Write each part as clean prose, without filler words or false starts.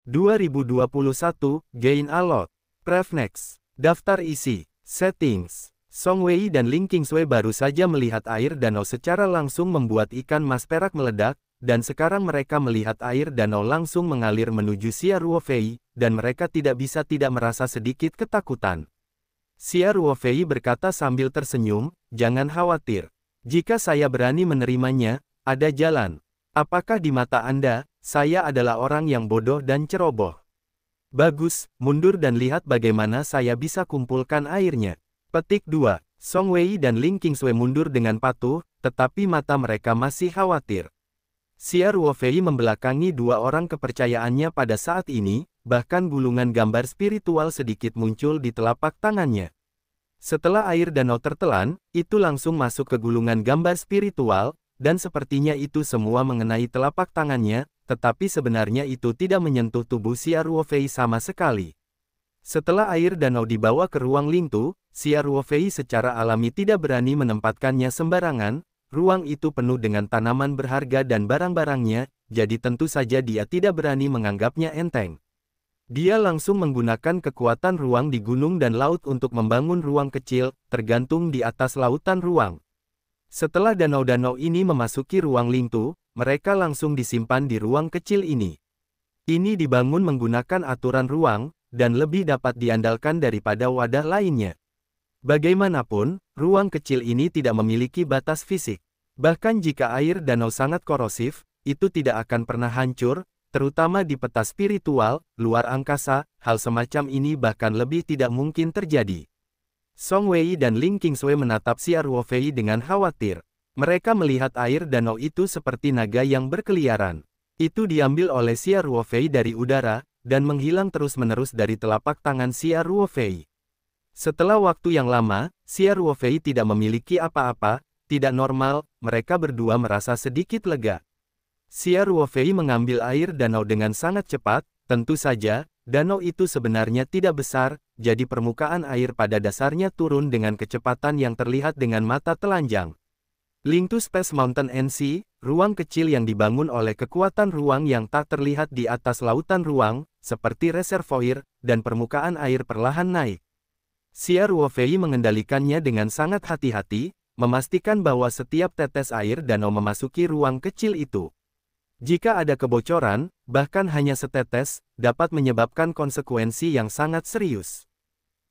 2021, Gain a lot. Prefnex. Daftar isi. Settings. Song Wei dan Ling Qingshui baru saja melihat air danau secara langsung membuat ikan mas perak meledak, dan sekarang mereka melihat air danau langsung mengalir menuju Xia Ruofei, dan mereka tidak bisa tidak merasa sedikit ketakutan. Xia Ruofei berkata sambil tersenyum, "Jangan khawatir. Jika saya berani menerimanya, ada jalan. Apakah di mata Anda, saya adalah orang yang bodoh dan ceroboh? Bagus, mundur dan lihat bagaimana saya bisa kumpulkan airnya." Petik 2. Song Wei dan Ling Qingshui mundur dengan patuh, tetapi mata mereka masih khawatir. Xia Ruofei membelakangi dua orang kepercayaannya pada saat ini, bahkan gulungan gambar spiritual sedikit muncul di telapak tangannya. Setelah air danau tertelan, itu langsung masuk ke gulungan gambar spiritual, dan sepertinya itu semua mengenai telapak tangannya, tetapi sebenarnya itu tidak menyentuh tubuh Xia Ruofei sama sekali. Setelah air danau dibawa ke ruang Lingtu, Xia Ruofei secara alami tidak berani menempatkannya sembarangan. Ruang itu penuh dengan tanaman berharga dan barang-barangnya, jadi tentu saja dia tidak berani menganggapnya enteng. Dia langsung menggunakan kekuatan ruang di gunung dan laut untuk membangun ruang kecil, tergantung di atas lautan ruang. Setelah danau-danau ini memasuki ruang Lingtu, mereka langsung disimpan di ruang kecil ini. Ini dibangun menggunakan aturan ruang, dan lebih dapat diandalkan daripada wadah lainnya. Bagaimanapun, ruang kecil ini tidak memiliki batas fisik. Bahkan jika air danau sangat korosif, itu tidak akan pernah hancur, terutama di peta spiritual, luar angkasa, hal semacam ini bahkan lebih tidak mungkin terjadi. Song Wei dan Ling Qingshui menatap Xia Ruofei dengan khawatir. Mereka melihat air danau itu seperti naga yang berkeliaran. Itu diambil oleh Xia Ruofei dari udara, dan menghilang terus-menerus dari telapak tangan Xia Ruofei. Setelah waktu yang lama, Xia Ruofei tidak memiliki apa-apa, tidak normal, mereka berdua merasa sedikit lega. Xia Ruofei mengambil air danau dengan sangat cepat, tentu saja, danau itu sebenarnya tidak besar, jadi permukaan air pada dasarnya turun dengan kecepatan yang terlihat dengan mata telanjang. Lingtu Space Mountain NC, ruang kecil yang dibangun oleh kekuatan ruang yang tak terlihat di atas lautan ruang, seperti reservoir, dan permukaan air perlahan naik. Xia Ruofei mengendalikannya dengan sangat hati-hati, memastikan bahwa setiap tetes air danau memasuki ruang kecil itu. Jika ada kebocoran, bahkan hanya setetes, dapat menyebabkan konsekuensi yang sangat serius.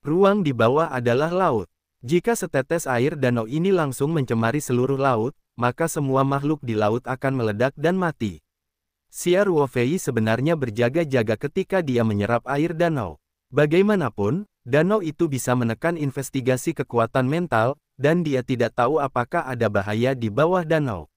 Ruang di bawah adalah laut. Jika setetes air danau ini langsung mencemari seluruh laut, maka semua makhluk di laut akan meledak dan mati. Xia Ruofei sebenarnya berjaga-jaga ketika dia menyerap air danau. Bagaimanapun, danau itu bisa menekan investigasi kekuatan mental, dan dia tidak tahu apakah ada bahaya di bawah danau.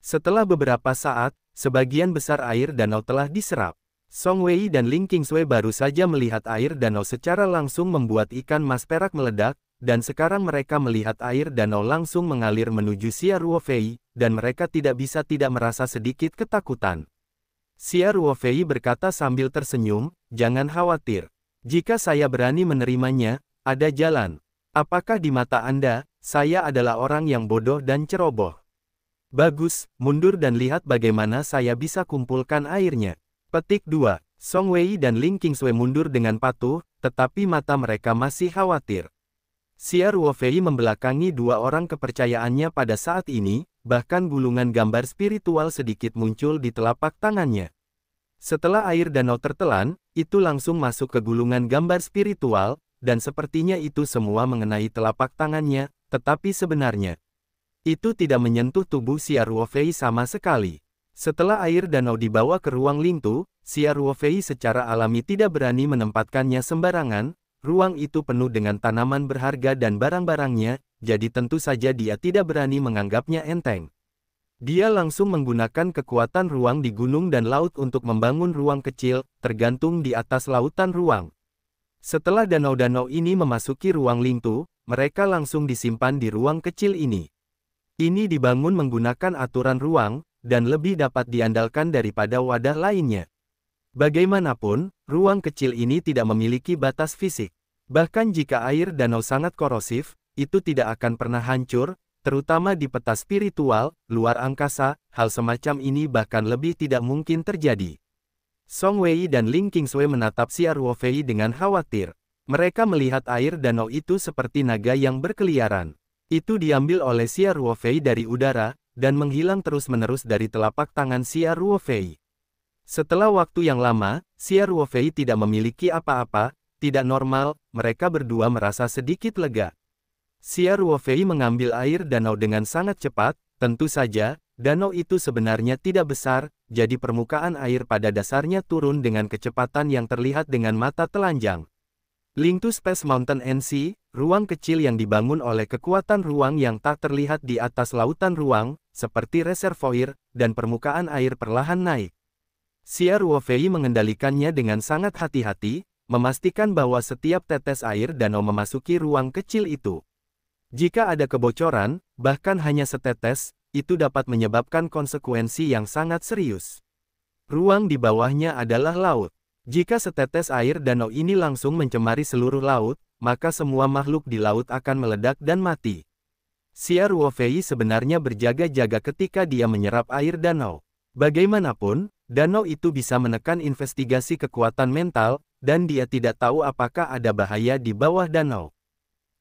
Setelah beberapa saat, sebagian besar air danau telah diserap. Song Wei dan Ling Qingshui baru saja melihat air danau secara langsung membuat ikan mas perak meledak, dan sekarang mereka melihat air danau langsung mengalir menuju Xia Ruofei, dan mereka tidak bisa tidak merasa sedikit ketakutan. Xia Ruofei berkata sambil tersenyum, "Jangan khawatir. Jika saya berani menerimanya, ada jalan. Apakah di mata Anda, saya adalah orang yang bodoh dan ceroboh? Bagus, mundur dan lihat bagaimana saya bisa kumpulkan airnya." Petik 2. Song Wei dan Ling Qingshui mundur dengan patuh, tetapi mata mereka masih khawatir. Xia Ruofei membelakangi dua orang kepercayaannya pada saat ini, bahkan gulungan gambar spiritual sedikit muncul di telapak tangannya. Setelah air danau tertelan, itu langsung masuk ke gulungan gambar spiritual, dan sepertinya itu semua mengenai telapak tangannya, tetapi sebenarnya itu tidak menyentuh tubuh Xia Ruofei sama sekali. Setelah air danau dibawa ke ruang Lingtu, Xia Ruofei secara alami tidak berani menempatkannya sembarangan. Ruang itu penuh dengan tanaman berharga dan barang-barangnya, jadi tentu saja dia tidak berani menganggapnya enteng. Dia langsung menggunakan kekuatan ruang di gunung dan laut untuk membangun ruang kecil, tergantung di atas lautan ruang. Setelah danau-danau ini memasuki ruang Lingtu, mereka langsung disimpan di ruang kecil ini. Ini dibangun menggunakan aturan ruang, dan lebih dapat diandalkan daripada wadah lainnya. Bagaimanapun, ruang kecil ini tidak memiliki batas fisik. Bahkan jika air danau sangat korosif, itu tidak akan pernah hancur, terutama di peta spiritual, luar angkasa, hal semacam ini bahkan lebih tidak mungkin terjadi. Song Wei dan Ling Qingsui menatap Xia Ruofei dengan khawatir. Mereka melihat air danau itu seperti naga yang berkeliaran. Itu diambil oleh Xia Ruofei dari udara, dan menghilang terus-menerus dari telapak tangan Xia Ruofei. Setelah waktu yang lama, Xia Ruofei tidak memiliki apa-apa, tidak normal, mereka berdua merasa sedikit lega. Xia Ruofei mengambil air danau dengan sangat cepat, tentu saja, danau itu sebenarnya tidak besar, jadi permukaan air pada dasarnya turun dengan kecepatan yang terlihat dengan mata telanjang. Link to Space Mountain NC, ruang kecil yang dibangun oleh kekuatan ruang yang tak terlihat di atas lautan ruang, seperti reservoir, dan permukaan air perlahan naik. Xia Ruofei mengendalikannya dengan sangat hati-hati, memastikan bahwa setiap tetes air danau memasuki ruang kecil itu. Jika ada kebocoran, bahkan hanya setetes, itu dapat menyebabkan konsekuensi yang sangat serius. Ruang di bawahnya adalah laut. Jika setetes air danau ini langsung mencemari seluruh laut, maka semua makhluk di laut akan meledak dan mati. Xia Ruofei sebenarnya berjaga-jaga ketika dia menyerap air danau. Bagaimanapun, danau itu bisa menekan investigasi kekuatan mental, dan dia tidak tahu apakah ada bahaya di bawah danau.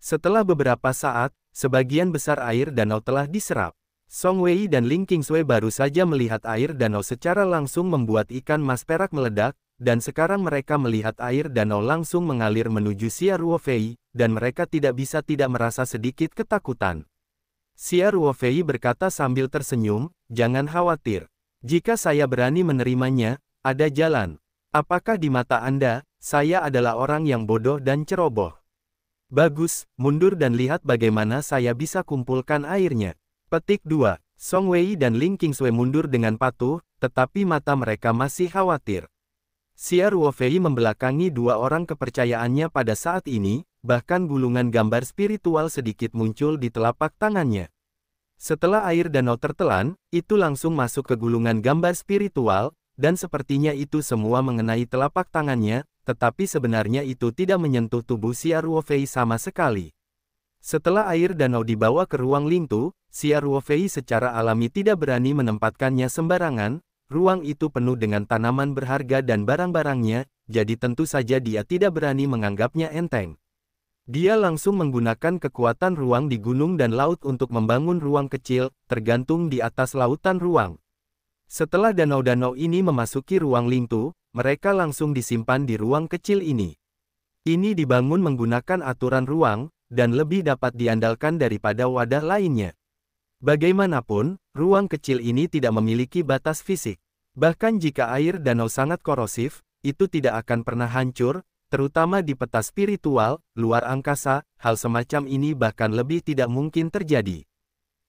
Setelah beberapa saat, sebagian besar air danau telah diserap. Song Wei dan Ling Qingsui baru saja melihat air danau secara langsung membuat ikan mas perak meledak, dan sekarang mereka melihat air danau langsung mengalir menuju Xia Ruofei, dan mereka tidak bisa tidak merasa sedikit ketakutan. Xia Ruofei berkata sambil tersenyum, "Jangan khawatir. Jika saya berani menerimanya, ada jalan. Apakah di mata Anda, saya adalah orang yang bodoh dan ceroboh? Bagus, mundur dan lihat bagaimana saya bisa kumpulkan airnya." Petik 2. Song Wei dan Ling Qingsui mundur dengan patuh, tetapi mata mereka masih khawatir. Xia Ruofei membelakangi dua orang kepercayaannya pada saat ini, bahkan gulungan gambar spiritual sedikit muncul di telapak tangannya. Setelah air danau tertelan, itu langsung masuk ke gulungan gambar spiritual, dan sepertinya itu semua mengenai telapak tangannya, tetapi sebenarnya itu tidak menyentuh tubuh Xia Ruofei sama sekali. Setelah air danau dibawa ke ruang Lingtu, Xia Ruofei secara alami tidak berani menempatkannya sembarangan, ruang itu penuh dengan tanaman berharga dan barang-barangnya, jadi tentu saja dia tidak berani menganggapnya enteng. Dia langsung menggunakan kekuatan ruang di gunung dan laut untuk membangun ruang kecil, tergantung di atas lautan ruang. Setelah danau-danau ini memasuki ruang Lingtu, mereka langsung disimpan di ruang kecil ini. Ini dibangun menggunakan aturan ruang, dan lebih dapat diandalkan daripada wadah lainnya. Bagaimanapun, ruang kecil ini tidak memiliki batas fisik. Bahkan jika air danau sangat korosif, itu tidak akan pernah hancur, terutama di peta spiritual, luar angkasa, hal semacam ini bahkan lebih tidak mungkin terjadi.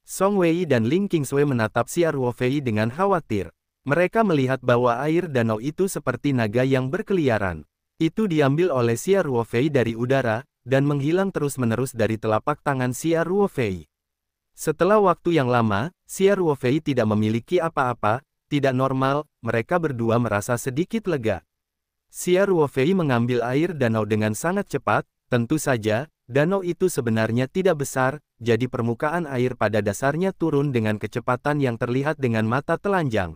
Song Wei dan Ling Qingsui menatap Xia Ruofei dengan khawatir. Mereka melihat bahwa air danau itu seperti naga yang berkeliaran. Itu diambil oleh Xia Ruofei dari udara, dan menghilang terus-menerus dari telapak tangan Xia Ruofei. Setelah waktu yang lama, Xia Ruofei tidak memiliki apa-apa, tidak normal, mereka berdua merasa sedikit lega. Xia Ruofei mengambil air danau dengan sangat cepat, tentu saja, danau itu sebenarnya tidak besar, jadi permukaan air pada dasarnya turun dengan kecepatan yang terlihat dengan mata telanjang.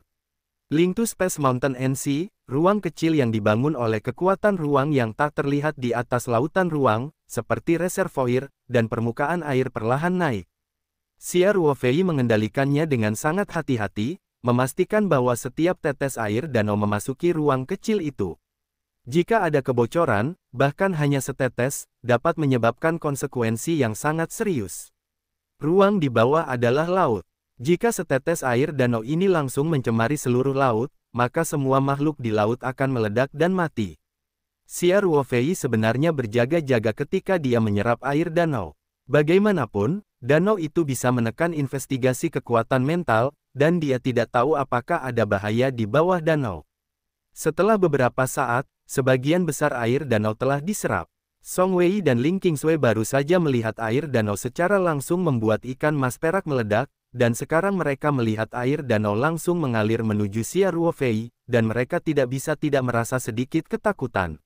Link to Space Mountain NC, ruang kecil yang dibangun oleh kekuatan ruang yang tak terlihat di atas lautan ruang, seperti reservoir, dan permukaan air perlahan naik. Xia Ruofei mengendalikannya dengan sangat hati-hati, memastikan bahwa setiap tetes air danau memasuki ruang kecil itu. Jika ada kebocoran, bahkan hanya setetes, dapat menyebabkan konsekuensi yang sangat serius. Ruang di bawah adalah laut. Jika setetes air danau ini langsung mencemari seluruh laut, maka semua makhluk di laut akan meledak dan mati. Xia Ruofei sebenarnya berjaga-jaga ketika dia menyerap air danau. Bagaimanapun, danau itu bisa menekan investigasi kekuatan mental, dan dia tidak tahu apakah ada bahaya di bawah danau. Setelah beberapa saat, sebagian besar air danau telah diserap. Song Wei dan Ling Qingsui baru saja melihat air danau secara langsung membuat ikan mas perak meledak, dan sekarang mereka melihat air danau langsung mengalir menuju Xia Ruofei, dan mereka tidak bisa tidak merasa sedikit ketakutan.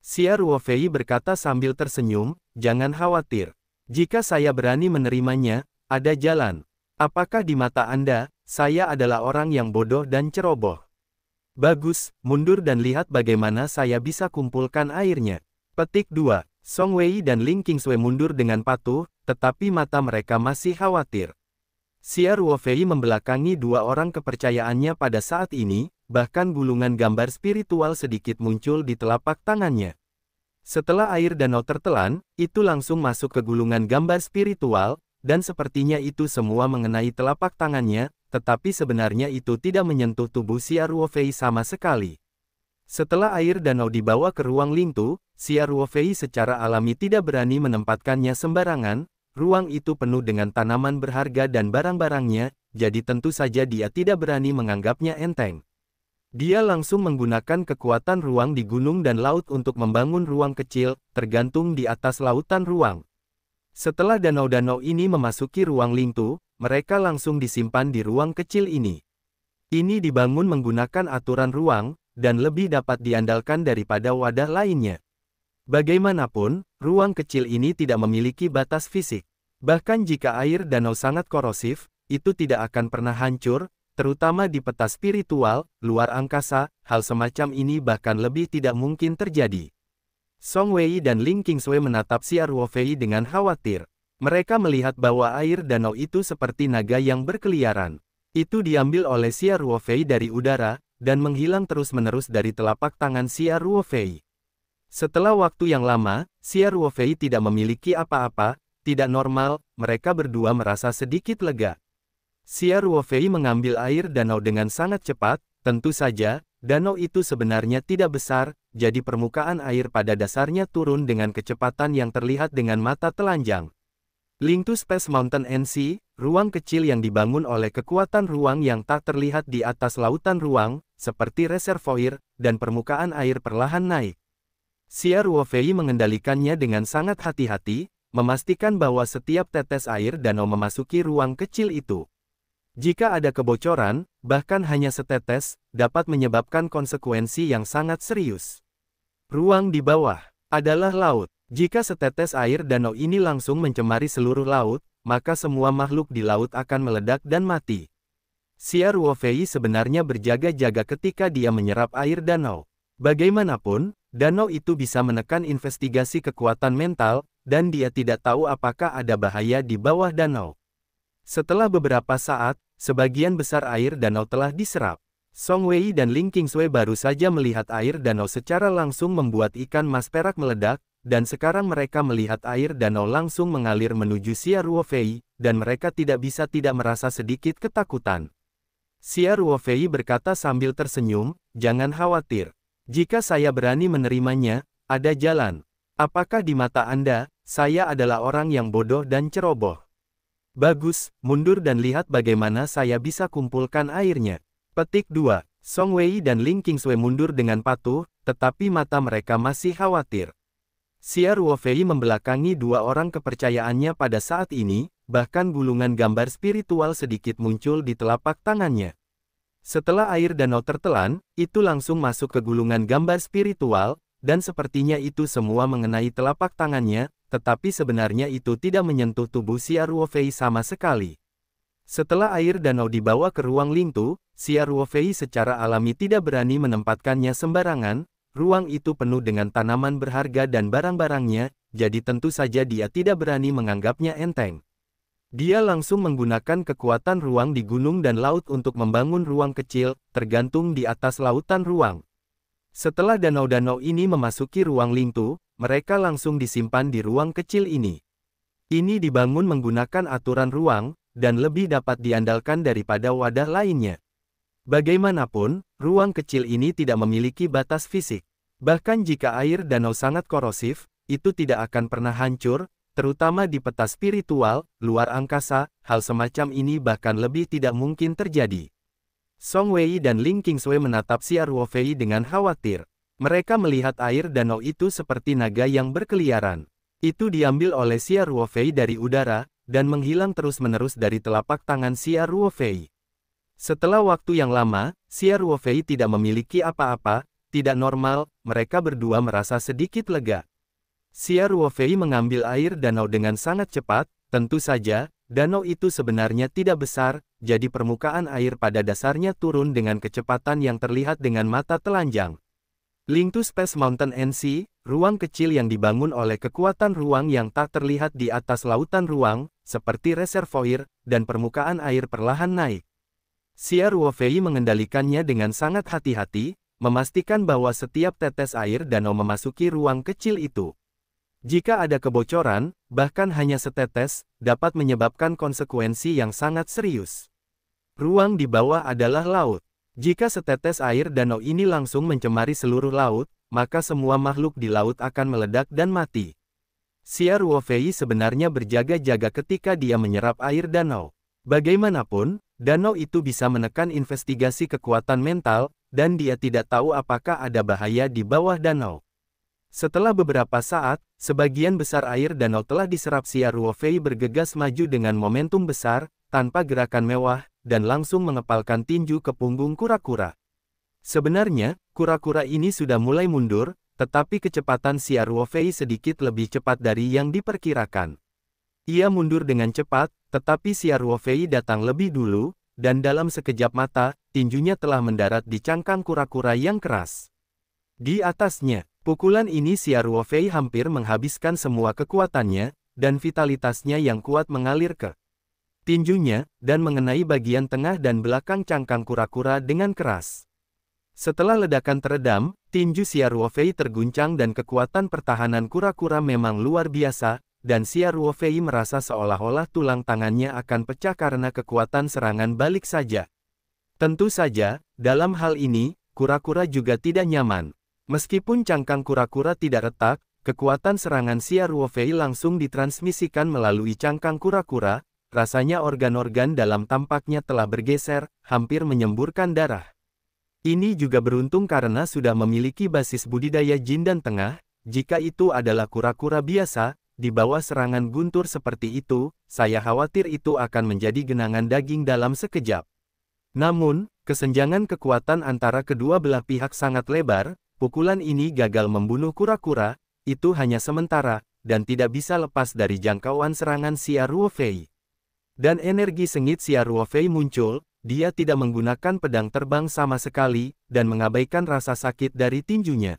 Xia Ruofei berkata sambil tersenyum, "Jangan khawatir. Jika saya berani menerimanya, ada jalan. Apakah di mata Anda, saya adalah orang yang bodoh dan ceroboh? Bagus, mundur dan lihat bagaimana saya bisa kumpulkan airnya. Petik 2. Song Wei dan Ling Qingsui mundur dengan patuh, tetapi mata mereka masih khawatir. Xia Ruofei membelakangi dua orang kepercayaannya pada saat ini, bahkan gulungan gambar spiritual sedikit muncul di telapak tangannya. Setelah air danau tertelan, itu langsung masuk ke gulungan gambar spiritual, dan sepertinya itu semua mengenai telapak tangannya, tetapi sebenarnya itu tidak menyentuh tubuh Xia Ruofei sama sekali. Setelah air danau dibawa ke ruang Lingtu, Xia Ruofei secara alami tidak berani menempatkannya sembarangan, ruang itu penuh dengan tanaman berharga dan barang-barangnya, jadi tentu saja dia tidak berani menganggapnya enteng. Dia langsung menggunakan kekuatan ruang di gunung dan laut untuk membangun ruang kecil, tergantung di atas lautan ruang. Setelah danau-danau ini memasuki ruang Lingtu, mereka langsung disimpan di ruang kecil ini. Ini dibangun menggunakan aturan ruang, dan lebih dapat diandalkan daripada wadah lainnya. Bagaimanapun, ruang kecil ini tidak memiliki batas fisik. Bahkan jika air danau sangat korosif, itu tidak akan pernah hancur, terutama di peta spiritual, luar angkasa, hal semacam ini bahkan lebih tidak mungkin terjadi. Song Wei dan Ling Qingsui menatap Xia Ruofei dengan khawatir. Mereka melihat bahwa air danau itu seperti naga yang berkeliaran. Itu diambil oleh Xia Ruofei dari udara, dan menghilang terus-menerus dari telapak tangan Xia Ruofei. Setelah waktu yang lama, Xia Ruofei tidak memiliki apa-apa, tidak normal, mereka berdua merasa sedikit lega. Xia Ruofei mengambil air danau dengan sangat cepat, tentu saja, danau itu sebenarnya tidak besar, jadi permukaan air pada dasarnya turun dengan kecepatan yang terlihat dengan mata telanjang. Lingtu Space Mountain NC, ruang kecil yang dibangun oleh kekuatan ruang yang tak terlihat di atas lautan ruang, seperti reservoir, dan permukaan air perlahan naik. Xia Ruofei mengendalikannya dengan sangat hati-hati, memastikan bahwa setiap tetes air danau memasuki ruang kecil itu. Jika ada kebocoran, bahkan hanya setetes, dapat menyebabkan konsekuensi yang sangat serius. Ruang di bawah adalah laut. Jika setetes air danau ini langsung mencemari seluruh laut, maka semua makhluk di laut akan meledak dan mati. Xia Ruofei sebenarnya berjaga-jaga ketika dia menyerap air danau. Bagaimanapun, danau itu bisa menekan investigasi kekuatan mental, dan dia tidak tahu apakah ada bahaya di bawah danau. Setelah beberapa saat, sebagian besar air danau telah diserap. Song Wei dan Ling Qingsui baru saja melihat air danau secara langsung membuat ikan mas perak meledak, dan sekarang mereka melihat air danau langsung mengalir menuju Xia Ruofei, dan mereka tidak bisa tidak merasa sedikit ketakutan. Xia Ruofei berkata sambil tersenyum, "Jangan khawatir. Jika saya berani menerimanya, ada jalan. Apakah di mata Anda, saya adalah orang yang bodoh dan ceroboh? Bagus, mundur dan lihat bagaimana saya bisa kumpulkan airnya." Petik 2. Song Wei dan Ling Qingsui mundur dengan patuh, tetapi mata mereka masih khawatir. Xia Ruofei membelakangi dua orang kepercayaannya pada saat ini, bahkan gulungan gambar spiritual sedikit muncul di telapak tangannya. Setelah air danau tertelan, itu langsung masuk ke gulungan gambar spiritual, dan sepertinya itu semua mengenai telapak tangannya, tetapi sebenarnya itu tidak menyentuh tubuh Xia Ruofei sama sekali. Setelah air danau dibawa ke ruang Lingtu, Xia Ruofei secara alami tidak berani menempatkannya sembarangan. Ruang itu penuh dengan tanaman berharga dan barang-barangnya, jadi tentu saja dia tidak berani menganggapnya enteng. Dia langsung menggunakan kekuatan ruang di gunung dan laut untuk membangun ruang kecil, tergantung di atas lautan ruang. Setelah danau-danau ini memasuki ruang Lingtu, mereka langsung disimpan di ruang kecil ini. Ini dibangun menggunakan aturan ruang, dan lebih dapat diandalkan daripada wadah lainnya. Bagaimanapun, ruang kecil ini tidak memiliki batas fisik. Bahkan jika air danau sangat korosif, itu tidak akan pernah hancur, terutama di peta spiritual, luar angkasa, hal semacam ini bahkan lebih tidak mungkin terjadi. Song Wei dan Ling Qingsui menatap Xia Ruofei dengan khawatir. Mereka melihat air danau itu seperti naga yang berkeliaran. Itu diambil oleh Xia Ruofei dari udara, dan menghilang terus-menerus dari telapak tangan Xia Ruofei. Setelah waktu yang lama, Xia Ruofei tidak memiliki apa-apa, tidak normal, mereka berdua merasa sedikit lega. Xia Ruofei mengambil air danau dengan sangat cepat, tentu saja, Danau itu sebenarnya tidak besar, jadi permukaan air pada dasarnya turun dengan kecepatan yang terlihat dengan mata telanjang. Link to Space Mountain NC, ruang kecil yang dibangun oleh kekuatan ruang yang tak terlihat di atas lautan ruang, seperti reservoir, dan permukaan air perlahan naik. Xia Ruofei mengendalikannya dengan sangat hati-hati, memastikan bahwa setiap tetes air danau memasuki ruang kecil itu. Jika ada kebocoran, bahkan hanya setetes, dapat menyebabkan konsekuensi yang sangat serius. Ruang di bawah adalah laut. Jika setetes air danau ini langsung mencemari seluruh laut, maka semua makhluk di laut akan meledak dan mati. Xia Ruofei sebenarnya berjaga-jaga ketika dia menyerap air danau. Bagaimanapun, danau itu bisa menekan investigasi kekuatan mental, dan dia tidak tahu apakah ada bahaya di bawah danau. Setelah beberapa saat, sebagian besar air danau telah diserap. Xia Ruofei bergegas maju dengan momentum besar, tanpa gerakan mewah, dan langsung mengepalkan tinju ke punggung kura-kura. Sebenarnya, kura-kura ini sudah mulai mundur, tetapi kecepatan Xia Ruofei sedikit lebih cepat dari yang diperkirakan. Ia mundur dengan cepat, tetapi Xia Ruofei datang lebih dulu, dan dalam sekejap mata, tinjunya telah mendarat di cangkang kura-kura yang keras. Di atasnya, pukulan ini Xia Ruofei hampir menghabiskan semua kekuatannya, dan vitalitasnya yang kuat mengalir ke tinjunya, dan mengenai bagian tengah dan belakang cangkang kura-kura dengan keras. Setelah ledakan teredam, tinju Xia Ruofei terguncang dan kekuatan pertahanan kura-kura memang luar biasa, dan Xia Ruofei merasa seolah-olah tulang tangannya akan pecah karena kekuatan serangan balik saja. Tentu saja, dalam hal ini, kura-kura juga tidak nyaman. Meskipun cangkang kura-kura tidak retak, kekuatan serangan Xia Ruofei langsung ditransmisikan melalui cangkang kura-kura, rasanya organ-organ dalam tampaknya telah bergeser, hampir menyemburkan darah. Ini juga beruntung karena sudah memiliki basis budidaya jin dan tengah, jika itu adalah kura-kura biasa, di bawah serangan guntur seperti itu, saya khawatir itu akan menjadi genangan daging dalam sekejap. Namun, kesenjangan kekuatan antara kedua belah pihak sangat lebar. Pukulan ini gagal membunuh kura-kura, itu hanya sementara, dan tidak bisa lepas dari jangkauan serangan Xia Ruofei. Dan energi sengit Xia Ruofei muncul, dia tidak menggunakan pedang terbang sama sekali, dan mengabaikan rasa sakit dari tinjunya.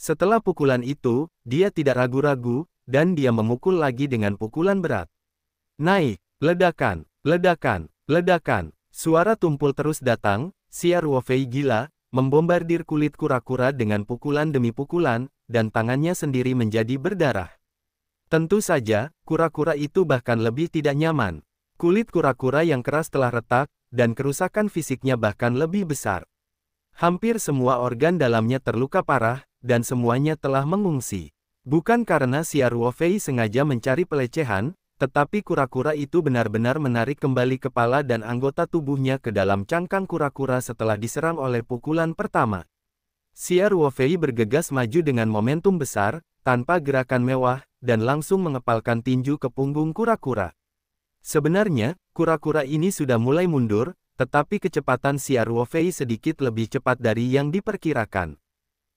Setelah pukulan itu, dia tidak ragu-ragu, dan dia memukul lagi dengan pukulan berat. Naik, ledakan, ledakan, ledakan, suara tumpul terus datang. Xia Ruofei gila, membombardir kulit kura-kura dengan pukulan demi pukulan, dan tangannya sendiri menjadi berdarah. Tentu saja, kura-kura itu bahkan lebih tidak nyaman. Kulit kura-kura yang keras telah retak, dan kerusakan fisiknya bahkan lebih besar. Hampir semua organ dalamnya terluka parah, dan semuanya telah mengungsi. Bukan karena Xia Ruofei sengaja mencari pelecehan, tetapi kura-kura itu benar-benar menarik kembali kepala dan anggota tubuhnya ke dalam cangkang kura-kura setelah diserang oleh pukulan pertama. Xia Ruofei bergegas maju dengan momentum besar, tanpa gerakan mewah, dan langsung mengepalkan tinju ke punggung kura-kura. Sebenarnya, kura-kura ini sudah mulai mundur, tetapi kecepatan Xia Ruofei sedikit lebih cepat dari yang diperkirakan.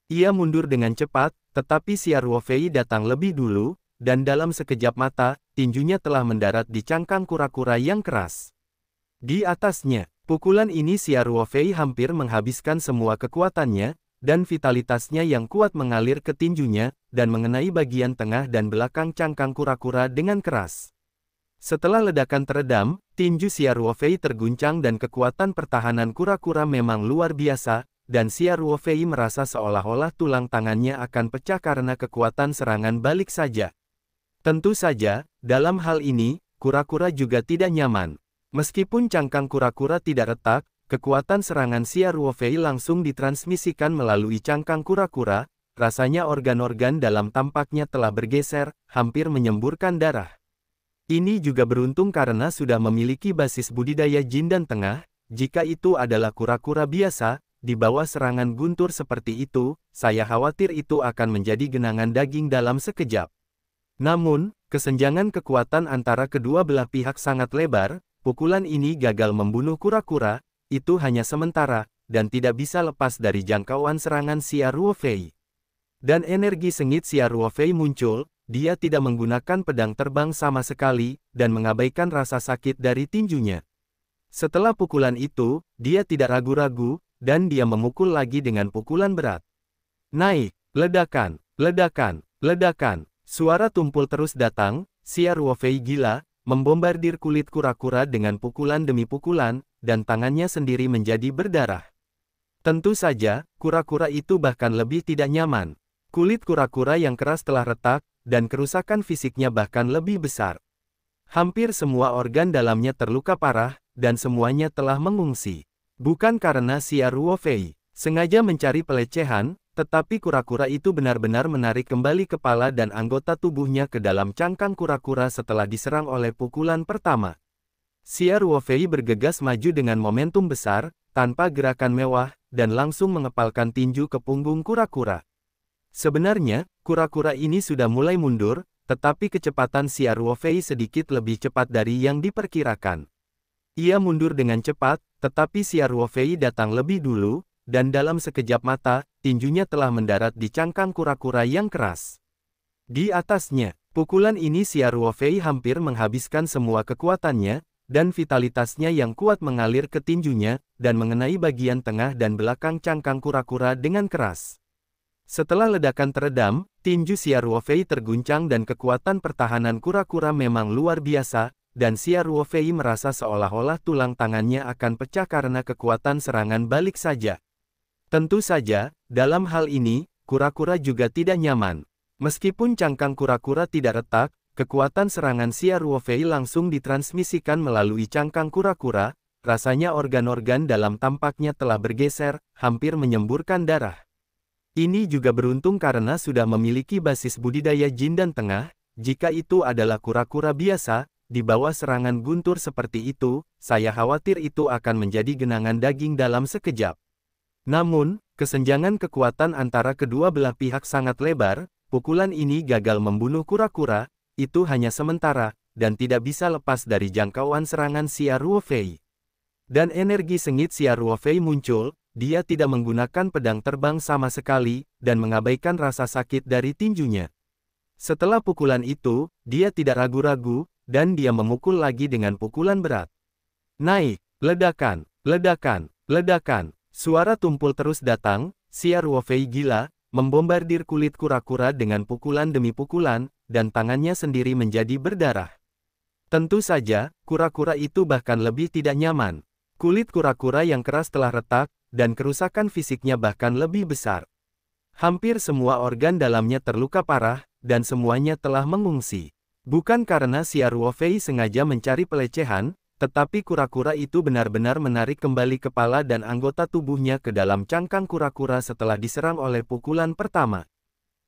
Ia mundur dengan cepat, tetapi Xia Ruofei datang lebih dulu, dan dalam sekejap mata, tinjunya telah mendarat di cangkang kura-kura yang keras. Di atasnya, pukulan ini Xia Ruofei hampir menghabiskan semua kekuatannya, dan vitalitasnya yang kuat mengalir ke tinjunya, dan mengenai bagian tengah dan belakang cangkang kura-kura dengan keras. Setelah ledakan teredam, tinju Xia Ruofei terguncang dan kekuatan pertahanan kura-kura memang luar biasa, dan Xia Ruofei merasa seolah-olah tulang tangannya akan pecah karena kekuatan serangan balik saja. Tentu saja, dalam hal ini, kura-kura juga tidak nyaman. Meskipun cangkang kura-kura tidak retak, kekuatan serangan Xia Ruofei langsung ditransmisikan melalui cangkang kura-kura, rasanya organ-organ dalam tampaknya telah bergeser, hampir menyemburkan darah. Ini juga beruntung karena sudah memiliki basis budidaya jin dan tengah, jika itu adalah kura-kura biasa, di bawah serangan guntur seperti itu, saya khawatir itu akan menjadi genangan daging dalam sekejap. Namun, kesenjangan kekuatan antara kedua belah pihak sangat lebar, pukulan ini gagal membunuh kura-kura, itu hanya sementara, dan tidak bisa lepas dari jangkauan serangan Xia Ruofei. Dan energi sengit Xia Ruofei muncul, dia tidak menggunakan pedang terbang sama sekali, dan mengabaikan rasa sakit dari tinjunya. Setelah pukulan itu, dia tidak ragu-ragu, dan dia memukul lagi dengan pukulan berat. Naik, ledakan, ledakan, ledakan. Suara tumpul terus datang, Xia Ruofei gila, membombardir kulit kura-kura dengan pukulan demi pukulan, dan tangannya sendiri menjadi berdarah. Tentu saja, kura-kura itu bahkan lebih tidak nyaman. Kulit kura-kura yang keras telah retak, dan kerusakan fisiknya bahkan lebih besar. Hampir semua organ dalamnya terluka parah, dan semuanya telah mengungsi. Bukan karena Xia Ruofei sengaja mencari pelecehan, tetapi kura-kura itu benar-benar menarik kembali kepala dan anggota tubuhnya ke dalam cangkang kura-kura setelah diserang oleh pukulan pertama. Xia Ruofei bergegas maju dengan momentum besar, tanpa gerakan mewah, dan langsung mengepalkan tinju ke punggung kura-kura. Sebenarnya, kura-kura ini sudah mulai mundur, tetapi kecepatan Xia Ruofei sedikit lebih cepat dari yang diperkirakan. Ia mundur dengan cepat, tetapi Xia Ruofei datang lebih dulu, dan dalam sekejap mata, tinjunya telah mendarat di cangkang kura-kura yang keras. Di atasnya, pukulan ini Xia Ruofei hampir menghabiskan semua kekuatannya, dan vitalitasnya yang kuat mengalir ke tinjunya, dan mengenai bagian tengah dan belakang cangkang kura-kura dengan keras. Setelah ledakan teredam, tinju Xia Ruofei terguncang dan kekuatan pertahanan kura-kura memang luar biasa, dan Xia Ruofei merasa seolah-olah tulang tangannya akan pecah karena kekuatan serangan balik saja. Tentu saja, dalam hal ini, kura-kura juga tidak nyaman. Meskipun cangkang kura-kura tidak retak, kekuatan serangan Xia Ruofei langsung ditransmisikan melalui cangkang kura-kura, rasanya organ-organ dalam tampaknya telah bergeser, hampir menyemburkan darah. Ini juga beruntung karena sudah memiliki basis budidaya Jindan Tengah, jika itu adalah kura-kura biasa, di bawah serangan guntur seperti itu, saya khawatir itu akan menjadi genangan daging dalam sekejap. Namun, kesenjangan kekuatan antara kedua belah pihak sangat lebar, pukulan ini gagal membunuh kura-kura, itu hanya sementara, dan tidak bisa lepas dari jangkauan serangan Xia Ruofei. Dan energi sengit Xia Ruofei muncul, dia tidak menggunakan pedang terbang sama sekali, dan mengabaikan rasa sakit dari tinjunya. Setelah pukulan itu, dia tidak ragu-ragu, dan dia memukul lagi dengan pukulan berat. Naik, ledakan, ledakan, ledakan. Suara tumpul terus datang, Xia Ruofei gila, membombardir kulit kura-kura dengan pukulan demi pukulan, dan tangannya sendiri menjadi berdarah. Tentu saja, kura-kura itu bahkan lebih tidak nyaman. Kulit kura-kura yang keras telah retak, dan kerusakan fisiknya bahkan lebih besar. Hampir semua organ dalamnya terluka parah, dan semuanya telah mengungsi. Bukan karena Xia Ruofei sengaja mencari pelecehan, tetapi kura-kura itu benar-benar menarik kembali kepala dan anggota tubuhnya ke dalam cangkang kura-kura setelah diserang oleh pukulan pertama.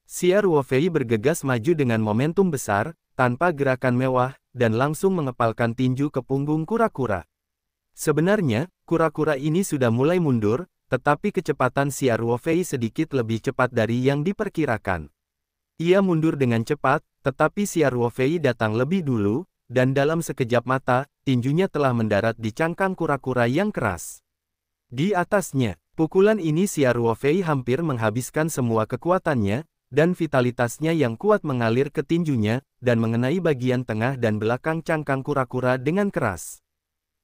Xia Ruofei bergegas maju dengan momentum besar, tanpa gerakan mewah, dan langsung mengepalkan tinju ke punggung kura-kura. Sebenarnya, kura-kura ini sudah mulai mundur, tetapi kecepatan Xia Ruofei sedikit lebih cepat dari yang diperkirakan. Ia mundur dengan cepat, tetapi Xia Ruofei datang lebih dulu, dan dalam sekejap mata, tinjunya telah mendarat di cangkang kura-kura yang keras. Di atasnya, pukulan ini Xia Ruofei hampir menghabiskan semua kekuatannya, dan vitalitasnya yang kuat mengalir ke tinjunya, dan mengenai bagian tengah dan belakang cangkang kura-kura dengan keras.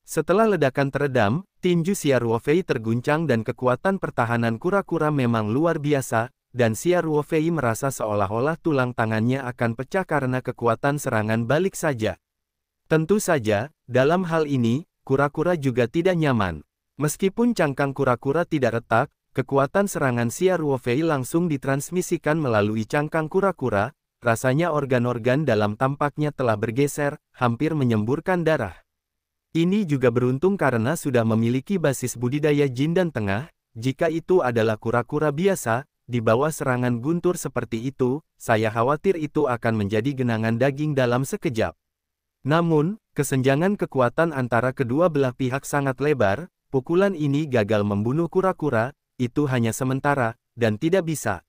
Setelah ledakan teredam, tinju Xia Ruofei terguncang dan kekuatan pertahanan kura-kura memang luar biasa, dan Xia Ruofei merasa seolah-olah tulang tangannya akan pecah karena kekuatan serangan balik saja. Tentu saja, dalam hal ini, kura-kura juga tidak nyaman. Meskipun cangkang kura-kura tidak retak, kekuatan serangan Xia Ruofei langsung ditransmisikan melalui cangkang kura-kura, rasanya organ-organ dalam tampaknya telah bergeser, hampir menyemburkan darah. Ini juga beruntung karena sudah memiliki basis budidaya Jindan Tengah, jika itu adalah kura-kura biasa, di bawah serangan guntur seperti itu, saya khawatir itu akan menjadi genangan daging dalam sekejap. Namun, kesenjangan kekuatan antara kedua belah pihak sangat lebar, pukulan ini gagal membunuh kura-kura, itu hanya sementara, dan tidak bisa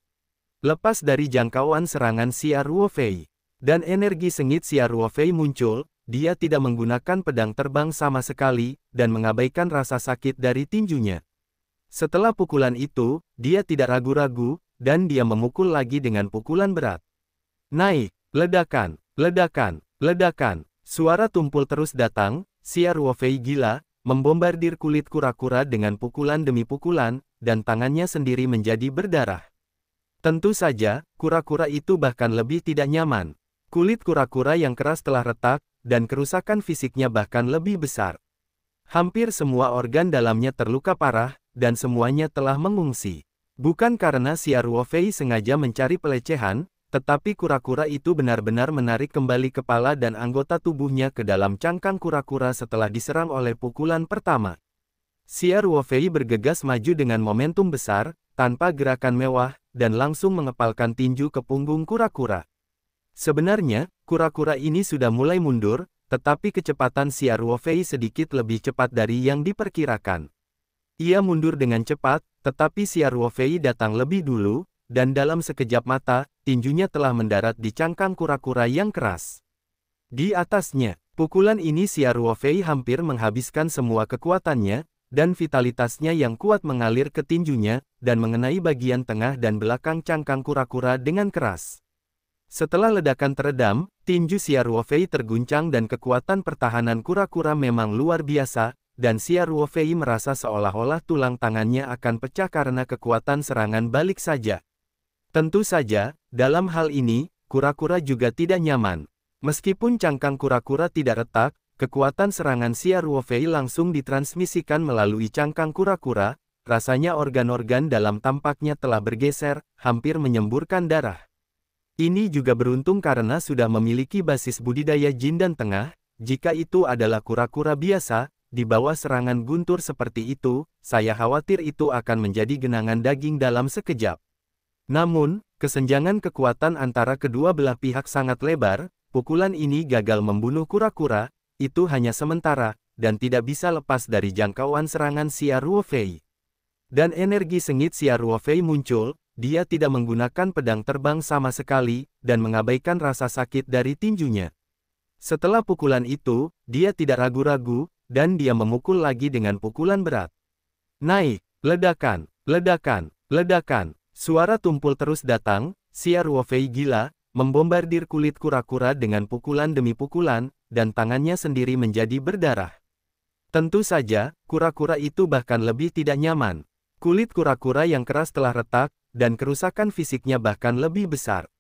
lepas dari jangkauan serangan Xia Ruofei. Dan energi sengit Xia Ruofei muncul, dia tidak menggunakan pedang terbang sama sekali, dan mengabaikan rasa sakit dari tinjunya. Setelah pukulan itu, dia tidak ragu-ragu, dan dia memukul lagi dengan pukulan berat. Naik, Ledakan, ledakan, ledakan. Suara tumpul terus datang, Xia Ruofei gila, membombardir kulit kura-kura dengan pukulan demi pukulan, dan tangannya sendiri menjadi berdarah. Tentu saja, kura-kura itu bahkan lebih tidak nyaman. Kulit kura-kura yang keras telah retak, dan kerusakan fisiknya bahkan lebih besar. Hampir semua organ dalamnya terluka parah, dan semuanya telah mengungsi. Bukan karena Xia Ruofei sengaja mencari pelecehan, tetapi kura-kura itu benar-benar menarik kembali kepala dan anggota tubuhnya ke dalam cangkang kura-kura setelah diserang oleh pukulan pertama. Xia Ruofei bergegas maju dengan momentum besar, tanpa gerakan mewah, dan langsung mengepalkan tinju ke punggung kura-kura. Sebenarnya, kura-kura ini sudah mulai mundur, tetapi kecepatan Xia Ruofei sedikit lebih cepat dari yang diperkirakan. Ia mundur dengan cepat, tetapi Xia Ruofei datang lebih dulu, dan dalam sekejap mata, tinjunya telah mendarat di cangkang kura-kura yang keras. Di atasnya, pukulan ini Xia Ruofei hampir menghabiskan semua kekuatannya, dan vitalitasnya yang kuat mengalir ke tinjunya, dan mengenai bagian tengah dan belakang cangkang kura-kura dengan keras. Setelah ledakan teredam, tinju Xia Ruofei terguncang dan kekuatan pertahanan kura-kura memang luar biasa, dan Xia Ruofei merasa seolah-olah tulang tangannya akan pecah karena kekuatan serangan balik saja. Tentu saja, dalam hal ini, kura-kura juga tidak nyaman. Meskipun cangkang kura-kura tidak retak, kekuatan serangan Xia Ruofei langsung ditransmisikan melalui cangkang kura-kura, rasanya organ-organ dalam tampaknya telah bergeser, hampir menyemburkan darah. Ini juga beruntung karena sudah memiliki basis budidaya Jindan Tengah, jika itu adalah kura-kura biasa, di bawah serangan guntur seperti itu, saya khawatir itu akan menjadi genangan daging dalam sekejap. Namun, kesenjangan kekuatan antara kedua belah pihak sangat lebar, pukulan ini gagal membunuh kura-kura, itu hanya sementara, dan tidak bisa lepas dari jangkauan serangan Xia Ruofei. Dan energi sengit Xia Ruofei muncul, dia tidak menggunakan pedang terbang sama sekali, dan mengabaikan rasa sakit dari tinjunya. Setelah pukulan itu, dia tidak ragu-ragu, dan dia memukul lagi dengan pukulan berat. Naik, ledakan, ledakan, ledakan. Suara tumpul terus datang, Xia Ruofei gila, membombardir kulit kura-kura dengan pukulan demi pukulan, dan tangannya sendiri menjadi berdarah. Tentu saja, kura-kura itu bahkan lebih tidak nyaman. Kulit kura-kura yang keras telah retak, dan kerusakan fisiknya bahkan lebih besar.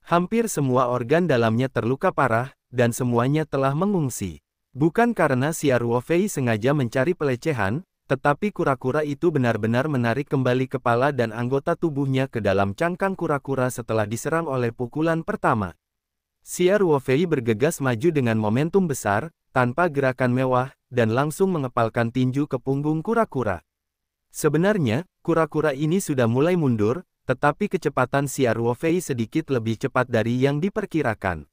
Hampir semua organ dalamnya terluka parah, dan semuanya telah mengungsi. Bukan karena Xia Ruofei sengaja mencari pelecehan, tetapi kura-kura itu benar-benar menarik kembali kepala dan anggota tubuhnya ke dalam cangkang kura-kura setelah diserang oleh pukulan pertama. Xia Ruofei bergegas maju dengan momentum besar, tanpa gerakan mewah, dan langsung mengepalkan tinju ke punggung kura-kura. Sebenarnya, kura-kura ini sudah mulai mundur, tetapi kecepatan Xia Ruofei sedikit lebih cepat dari yang diperkirakan.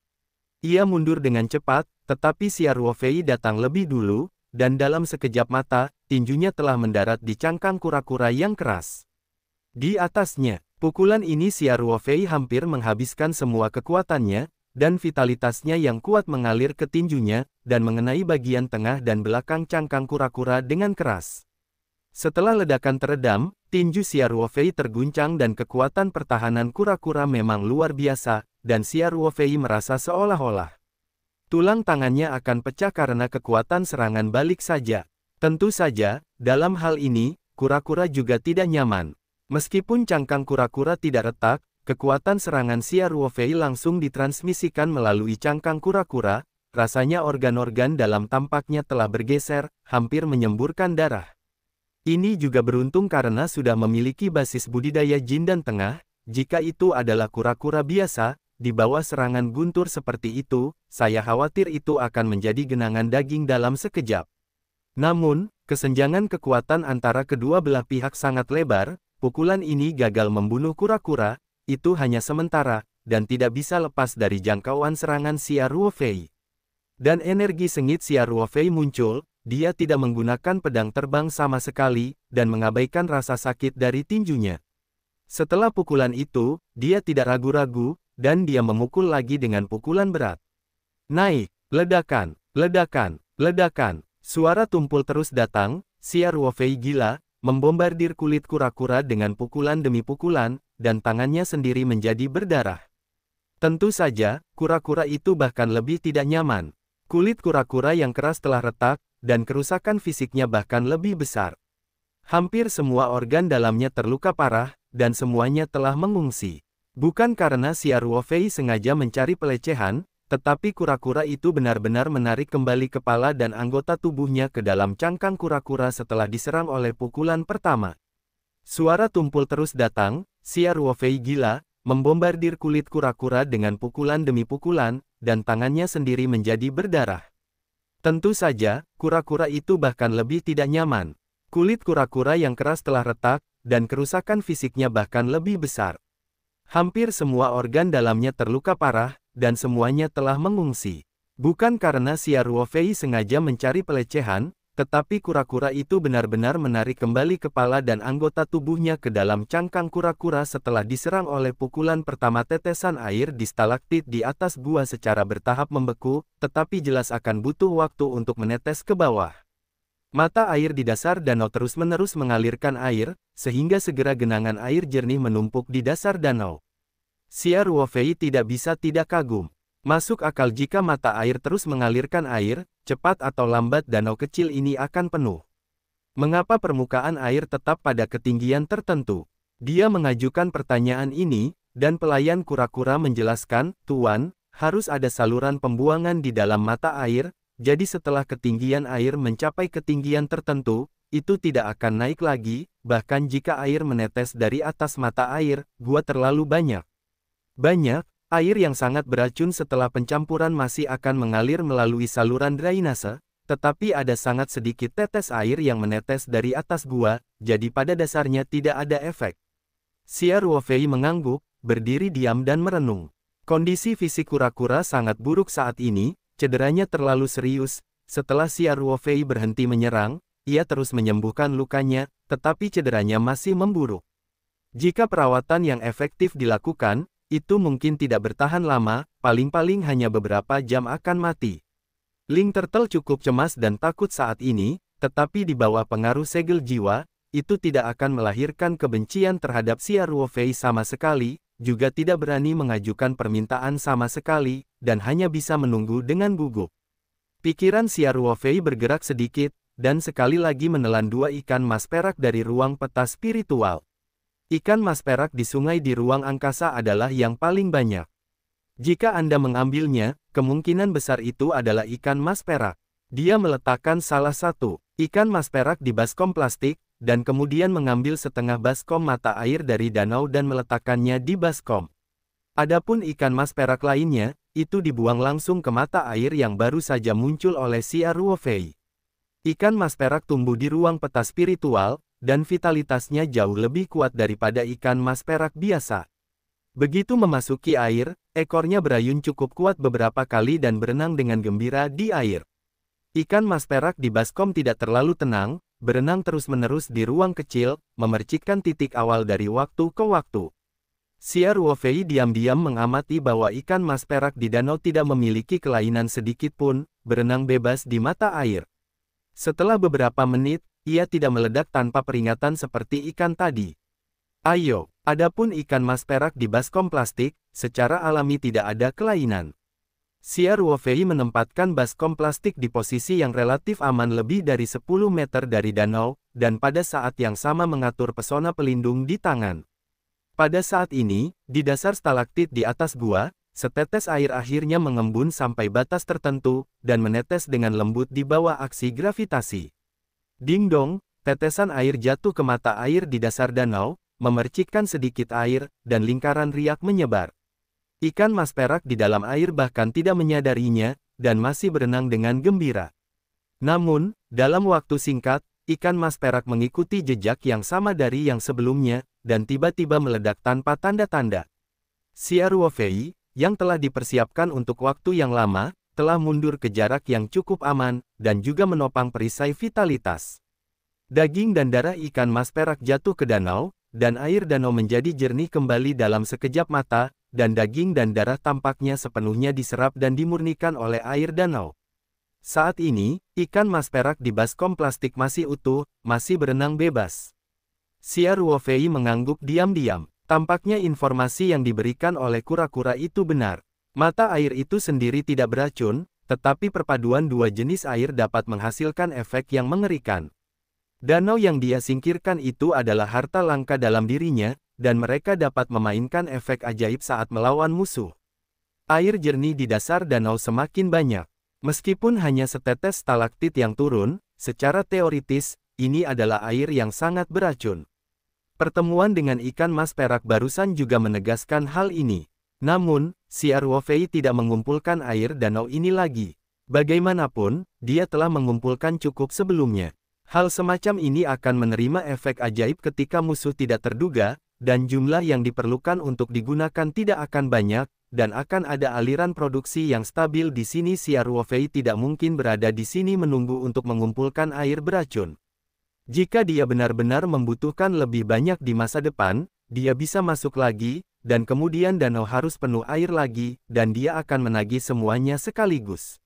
Ia mundur dengan cepat, tetapi Xia Ruofei datang lebih dulu, dan dalam sekejap mata, tinjunya telah mendarat di cangkang kura-kura yang keras. Di atasnya, pukulan ini Xia Ruofei hampir menghabiskan semua kekuatannya, dan vitalitasnya yang kuat mengalir ke tinjunya, dan mengenai bagian tengah dan belakang cangkang kura-kura dengan keras. Setelah ledakan teredam, tinju Xia Ruofei terguncang dan kekuatan pertahanan kura-kura memang luar biasa, dan Xia Ruofei merasa seolah-olah tulang tangannya akan pecah karena kekuatan serangan balik saja. Tentu saja, dalam hal ini, kura-kura juga tidak nyaman. Meskipun cangkang kura-kura tidak retak, kekuatan serangan Xia Ruofei langsung ditransmisikan melalui cangkang kura-kura, rasanya organ-organ dalam tampaknya telah bergeser, hampir menyemburkan darah. Ini juga beruntung karena sudah memiliki basis budidaya Jindan Tengah, jika itu adalah kura-kura biasa, di bawah serangan guntur seperti itu, saya khawatir itu akan menjadi genangan daging dalam sekejap. Namun, kesenjangan kekuatan antara kedua belah pihak sangat lebar, pukulan ini gagal membunuh kura-kura, itu hanya sementara, dan tidak bisa lepas dari jangkauan serangan Xia Ruofei. Dan energi sengit Xia Ruofei muncul, dia tidak menggunakan pedang terbang sama sekali, dan mengabaikan rasa sakit dari tinjunya. Setelah pukulan itu, dia tidak ragu-ragu, dan dia memukul lagi dengan pukulan berat. Naik, ledakan, ledakan, ledakan. Suara tumpul terus datang, Xia Ruofei gila, membombardir kulit kura-kura dengan pukulan demi pukulan, dan tangannya sendiri menjadi berdarah. Tentu saja, kura-kura itu bahkan lebih tidak nyaman. Kulit kura-kura yang keras telah retak, dan kerusakan fisiknya bahkan lebih besar. Hampir semua organ dalamnya terluka parah, dan semuanya telah mengungsi. Bukan karena Xia Ruofei sengaja mencari pelecehan, tetapi kura-kura itu benar-benar menarik kembali kepala dan anggota tubuhnya ke dalam cangkang kura-kura setelah diserang oleh pukulan pertama. Suara tumpul terus datang, Xia Ruofei gila, membombardir kulit kura-kura dengan pukulan demi pukulan, dan tangannya sendiri menjadi berdarah. Tentu saja, kura-kura itu bahkan lebih tidak nyaman. Kulit kura-kura yang keras telah retak, dan kerusakan fisiknya bahkan lebih besar. Hampir semua organ dalamnya terluka parah, dan semuanya telah mengungsi. Bukan karena Xia Ruofei sengaja mencari pelecehan, tetapi kura-kura itu benar-benar menarik kembali kepala dan anggota tubuhnya ke dalam cangkang kura-kura setelah diserang oleh pukulan pertama. Tetesan air di stalaktit di atas gua secara bertahap membeku, tetapi jelas akan butuh waktu untuk menetes ke bawah. Mata air di dasar danau terus-menerus mengalirkan air, sehingga segera genangan air jernih menumpuk di dasar danau. Xia Ruofei tidak bisa tidak kagum. Masuk akal jika mata air terus mengalirkan air, cepat atau lambat danau kecil ini akan penuh. Mengapa permukaan air tetap pada ketinggian tertentu? Dia mengajukan pertanyaan ini, dan pelayan kura-kura menjelaskan, "Tuan, harus ada saluran pembuangan di dalam mata air, jadi setelah ketinggian air mencapai ketinggian tertentu, itu tidak akan naik lagi, bahkan jika air menetes dari atas mata air, gua terlalu banyak. Air yang sangat beracun setelah pencampuran masih akan mengalir melalui saluran drainase, tetapi ada sangat sedikit tetes air yang menetes dari atas gua, jadi pada dasarnya tidak ada efek." Xia Ruofei mengangguk, berdiri diam dan merenung. Kondisi fisik kura-kura sangat buruk saat ini, cederanya terlalu serius. Setelah Xia Ruofei berhenti menyerang, ia terus menyembuhkan lukanya, tetapi cederanya masih memburuk. Jika perawatan yang efektif dilakukan, itu mungkin tidak bertahan lama, paling-paling hanya beberapa jam akan mati. Ling Turtle cukup cemas dan takut saat ini, tetapi di bawah pengaruh segel jiwa, itu tidak akan melahirkan kebencian terhadap Xia Ruofei sama sekali, juga tidak berani mengajukan permintaan sama sekali, dan hanya bisa menunggu dengan gugup. Pikiran Xia Ruofei bergerak sedikit, dan sekali lagi menelan dua ikan mas perak dari ruang peta spiritual. Ikan mas perak di sungai di ruang angkasa adalah yang paling banyak. Jika Anda mengambilnya, kemungkinan besar itu adalah ikan mas perak. Dia meletakkan salah satu ikan mas perak di baskom plastik, dan kemudian mengambil setengah baskom mata air dari danau dan meletakkannya di baskom. Adapun ikan mas perak lainnya, itu dibuang langsung ke mata air yang baru saja muncul oleh Xia Ruofei. Ikan mas perak tumbuh di ruang peta spiritual, dan vitalitasnya jauh lebih kuat daripada ikan mas perak biasa. Begitu memasuki air, ekornya berayun cukup kuat beberapa kali dan berenang dengan gembira di air. Ikan mas perak di baskom tidak terlalu tenang, berenang terus-menerus di ruang kecil, memercikkan titik awal dari waktu ke waktu. Xia Ruofei diam-diam mengamati bahwa ikan mas perak di danau tidak memiliki kelainan sedikit pun, berenang bebas di mata air. Setelah beberapa menit, ia tidak meledak tanpa peringatan seperti ikan tadi. Ayo, adapun ikan mas perak di baskom plastik, secara alami tidak ada kelainan. Xia Ruofei menempatkan baskom plastik di posisi yang relatif aman lebih dari 10 meter dari danau, dan pada saat yang sama mengatur pesona pelindung di tangan. Pada saat ini, di dasar stalaktit di atas gua, setetes air akhirnya mengembun sampai batas tertentu, dan menetes dengan lembut di bawah aksi gravitasi. Ding dong, tetesan air jatuh ke mata air di dasar danau, memercikkan sedikit air, dan lingkaran riak menyebar. Ikan mas perak di dalam air bahkan tidak menyadarinya, dan masih berenang dengan gembira. Namun, dalam waktu singkat, ikan mas perak mengikuti jejak yang sama dari yang sebelumnya, dan tiba-tiba meledak tanpa tanda-tanda. Xia Ruofei, yang telah dipersiapkan untuk waktu yang lama, telah mundur ke jarak yang cukup aman, dan juga menopang perisai vitalitas. Daging dan darah ikan mas perak jatuh ke danau, dan air danau menjadi jernih kembali dalam sekejap mata, dan daging dan darah tampaknya sepenuhnya diserap dan dimurnikan oleh air danau. Saat ini, ikan mas perak di baskom plastik masih utuh, masih berenang bebas. Xia Ruofei mengangguk diam-diam. Tampaknya informasi yang diberikan oleh kura-kura itu benar. Mata air itu sendiri tidak beracun, tetapi perpaduan dua jenis air dapat menghasilkan efek yang mengerikan. Danau yang dia singkirkan itu adalah harta langka dalam dirinya, dan mereka dapat memainkan efek ajaib saat melawan musuh. Air jernih di dasar danau semakin banyak. Meskipun hanya setetes stalaktit yang turun, secara teoritis, ini adalah air yang sangat beracun. Pertemuan dengan ikan mas perak barusan juga menegaskan hal ini. Namun, Siar Wofei tidak mengumpulkan air danau ini lagi. Bagaimanapun, dia telah mengumpulkan cukup sebelumnya. Hal semacam ini akan menerima efek ajaib ketika musuh tidak terduga, dan jumlah yang diperlukan untuk digunakan tidak akan banyak, dan akan ada aliran produksi yang stabil di sini. Siar Wofei tidak mungkin berada di sini menunggu untuk mengumpulkan air beracun. Jika dia benar-benar membutuhkan lebih banyak di masa depan, dia bisa masuk lagi, dan kemudian danau harus penuh air lagi, dan dia akan menagih semuanya sekaligus.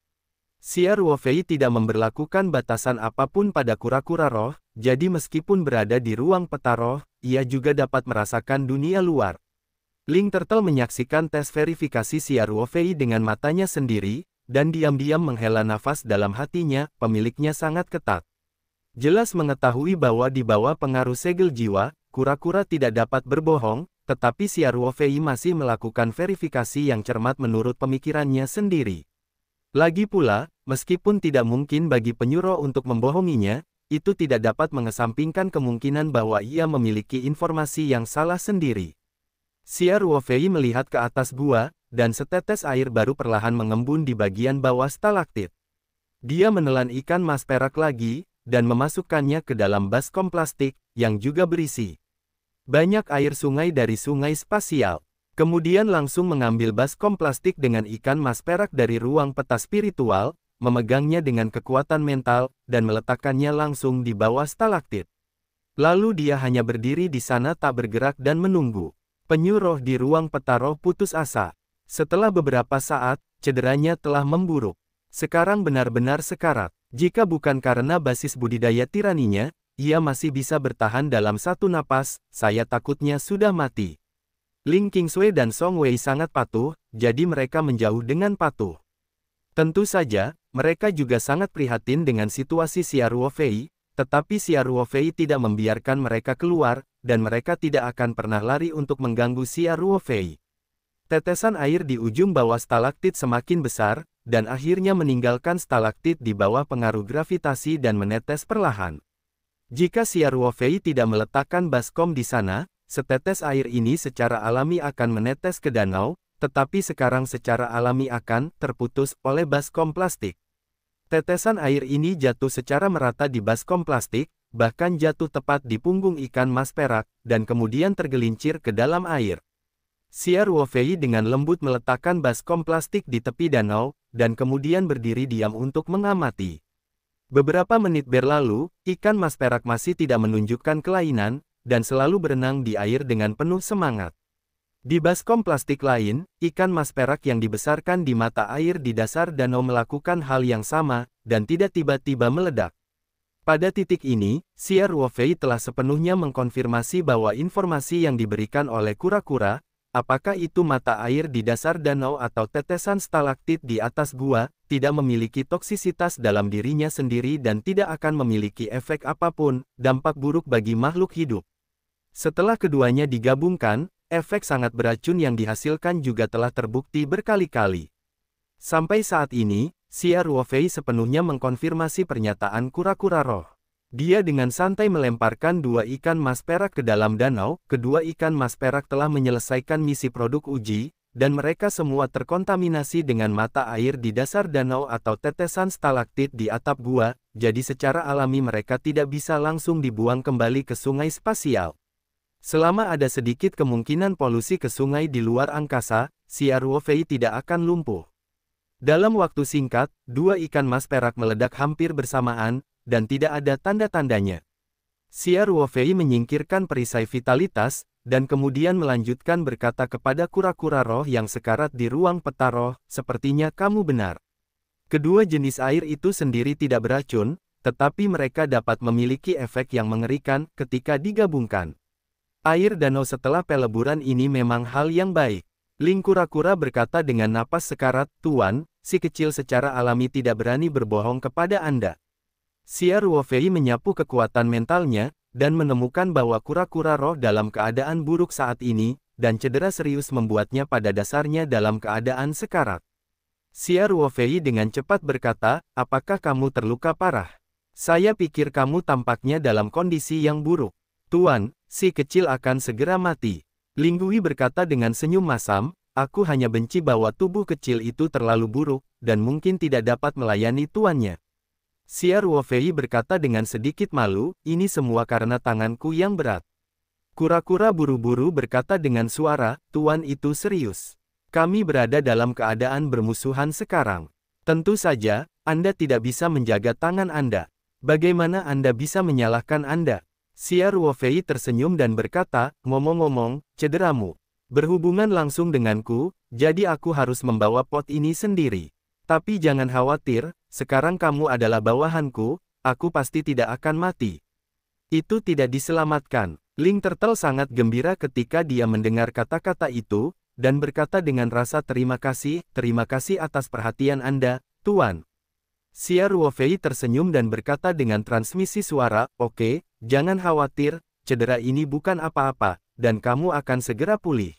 Siar Wofei tidak memberlakukan batasan apapun pada kura-kura roh, jadi meskipun berada di ruang peta roh, ia juga dapat merasakan dunia luar. Ling Turtle menyaksikan tes verifikasi Siar Wofei dengan matanya sendiri, dan diam-diam menghela nafas dalam hatinya, pemiliknya sangat ketat. Jelas mengetahui bahwa di bawah pengaruh segel jiwa, kura-kura tidak dapat berbohong, tetapi Siar Wofei masih melakukan verifikasi yang cermat menurut pemikirannya sendiri. Lagi pula, meskipun tidak mungkin bagi penyuruh untuk membohonginya, itu tidak dapat mengesampingkan kemungkinan bahwa ia memiliki informasi yang salah sendiri. Siar Wofei melihat ke atas gua, dan setetes air baru perlahan mengembun di bagian bawah stalaktit. Dia menelan ikan mas perak lagi, dan memasukkannya ke dalam baskom plastik, yang juga berisi banyak air sungai dari sungai spasial. Kemudian langsung mengambil baskom plastik dengan ikan mas perak dari ruang peta spiritual, memegangnya dengan kekuatan mental, dan meletakkannya langsung di bawah stalaktit. Lalu dia hanya berdiri di sana tak bergerak dan menunggu. Penyuruh di ruang peta roh putus asa. Setelah beberapa saat, cederanya telah memburuk. Sekarang benar-benar sekarat. Jika bukan karena basis budidaya tiraninya, ia masih bisa bertahan dalam satu napas, saya takutnya sudah mati. Ling Qingsui dan Song Wei sangat patuh, jadi mereka menjauh dengan patuh. Tentu saja, mereka juga sangat prihatin dengan situasi Siar Wofei, tetapi Siar Wofei tidak membiarkan mereka keluar, dan mereka tidak akan pernah lari untuk mengganggu Siar Wofei. Tetesan air di ujung bawah stalaktit semakin besar, dan akhirnya meninggalkan stalaktit di bawah pengaruh gravitasi dan menetes perlahan. Jika Siar Wofei tidak meletakkan baskom di sana, setetes air ini secara alami akan menetes ke danau, tetapi sekarang secara alami akan terputus oleh baskom plastik. Tetesan air ini jatuh secara merata di baskom plastik, bahkan jatuh tepat di punggung ikan mas perak, dan kemudian tergelincir ke dalam air. Siar Wofei dengan lembut meletakkan baskom plastik di tepi danau, dan kemudian berdiri diam untuk mengamati. Beberapa menit berlalu, ikan mas perak masih tidak menunjukkan kelainan, dan selalu berenang di air dengan penuh semangat. Di baskom plastik lain, ikan mas perak yang dibesarkan di mata air di dasar danau melakukan hal yang sama, dan tidak tiba-tiba meledak. Pada titik ini, Siar Wofei telah sepenuhnya mengkonfirmasi bahwa informasi yang diberikan oleh kura-kura, apakah itu mata air di dasar danau atau tetesan stalaktit di atas gua, tidak memiliki toksisitas dalam dirinya sendiri dan tidak akan memiliki efek apapun, dampak buruk bagi makhluk hidup. Setelah keduanya digabungkan, efek sangat beracun yang dihasilkan juga telah terbukti berkali-kali. Sampai saat ini, Siar Wofei sepenuhnya mengkonfirmasi pernyataan kura-kura roh. Dia dengan santai melemparkan dua ikan mas perak ke dalam danau, kedua ikan mas perak telah menyelesaikan misi produk uji, dan mereka semua terkontaminasi dengan mata air di dasar danau atau tetesan stalaktit di atap gua, jadi secara alami mereka tidak bisa langsung dibuang kembali ke sungai spasial. Selama ada sedikit kemungkinan polusi ke sungai di luar angkasa, Siar Wofei tidak akan lumpuh. Dalam waktu singkat, dua ikan mas perak meledak hampir bersamaan, dan tidak ada tanda-tandanya. Siar Wofei menyingkirkan perisai vitalitas, dan kemudian melanjutkan berkata kepada kura-kura roh yang sekarat di ruang peta roh, sepertinya kamu benar. Kedua jenis air itu sendiri tidak beracun, tetapi mereka dapat memiliki efek yang mengerikan ketika digabungkan. Air danau setelah peleburan ini memang hal yang baik. Ling kura-kura berkata dengan napas sekarat, Tuan, si kecil secara alami tidak berani berbohong kepada Anda. Xia Ruofei menyapu kekuatan mentalnya, dan menemukan bahwa kura-kura roh dalam keadaan buruk saat ini, dan cedera serius membuatnya pada dasarnya dalam keadaan sekarat. Xia Ruofei dengan cepat berkata, apakah kamu terluka parah? Saya pikir kamu tampaknya dalam kondisi yang buruk. Tuan, si kecil akan segera mati. Ling Gui berkata dengan senyum masam, aku hanya benci bahwa tubuh kecil itu terlalu buruk, dan mungkin tidak dapat melayani tuannya. Xia Ruofei berkata dengan sedikit malu, ini semua karena tanganku yang berat. Kura-kura buru-buru berkata dengan suara, Tuan itu serius. Kami berada dalam keadaan bermusuhan sekarang. Tentu saja, Anda tidak bisa menjaga tangan Anda. Bagaimana Anda bisa menyalahkan Anda? Xia Ruofei tersenyum dan berkata, ngomong-ngomong, cederamu berhubungan langsung denganku, jadi aku harus membawa pot ini sendiri. Tapi jangan khawatir, sekarang kamu adalah bawahanku, aku pasti tidak akan mati. Itu tidak diselamatkan. Ling Turtle sangat gembira ketika dia mendengar kata-kata itu, dan berkata dengan rasa terima kasih atas perhatian Anda, Tuan. Xia Ruofei tersenyum dan berkata dengan transmisi suara, oke, jangan khawatir, cedera ini bukan apa-apa, dan kamu akan segera pulih.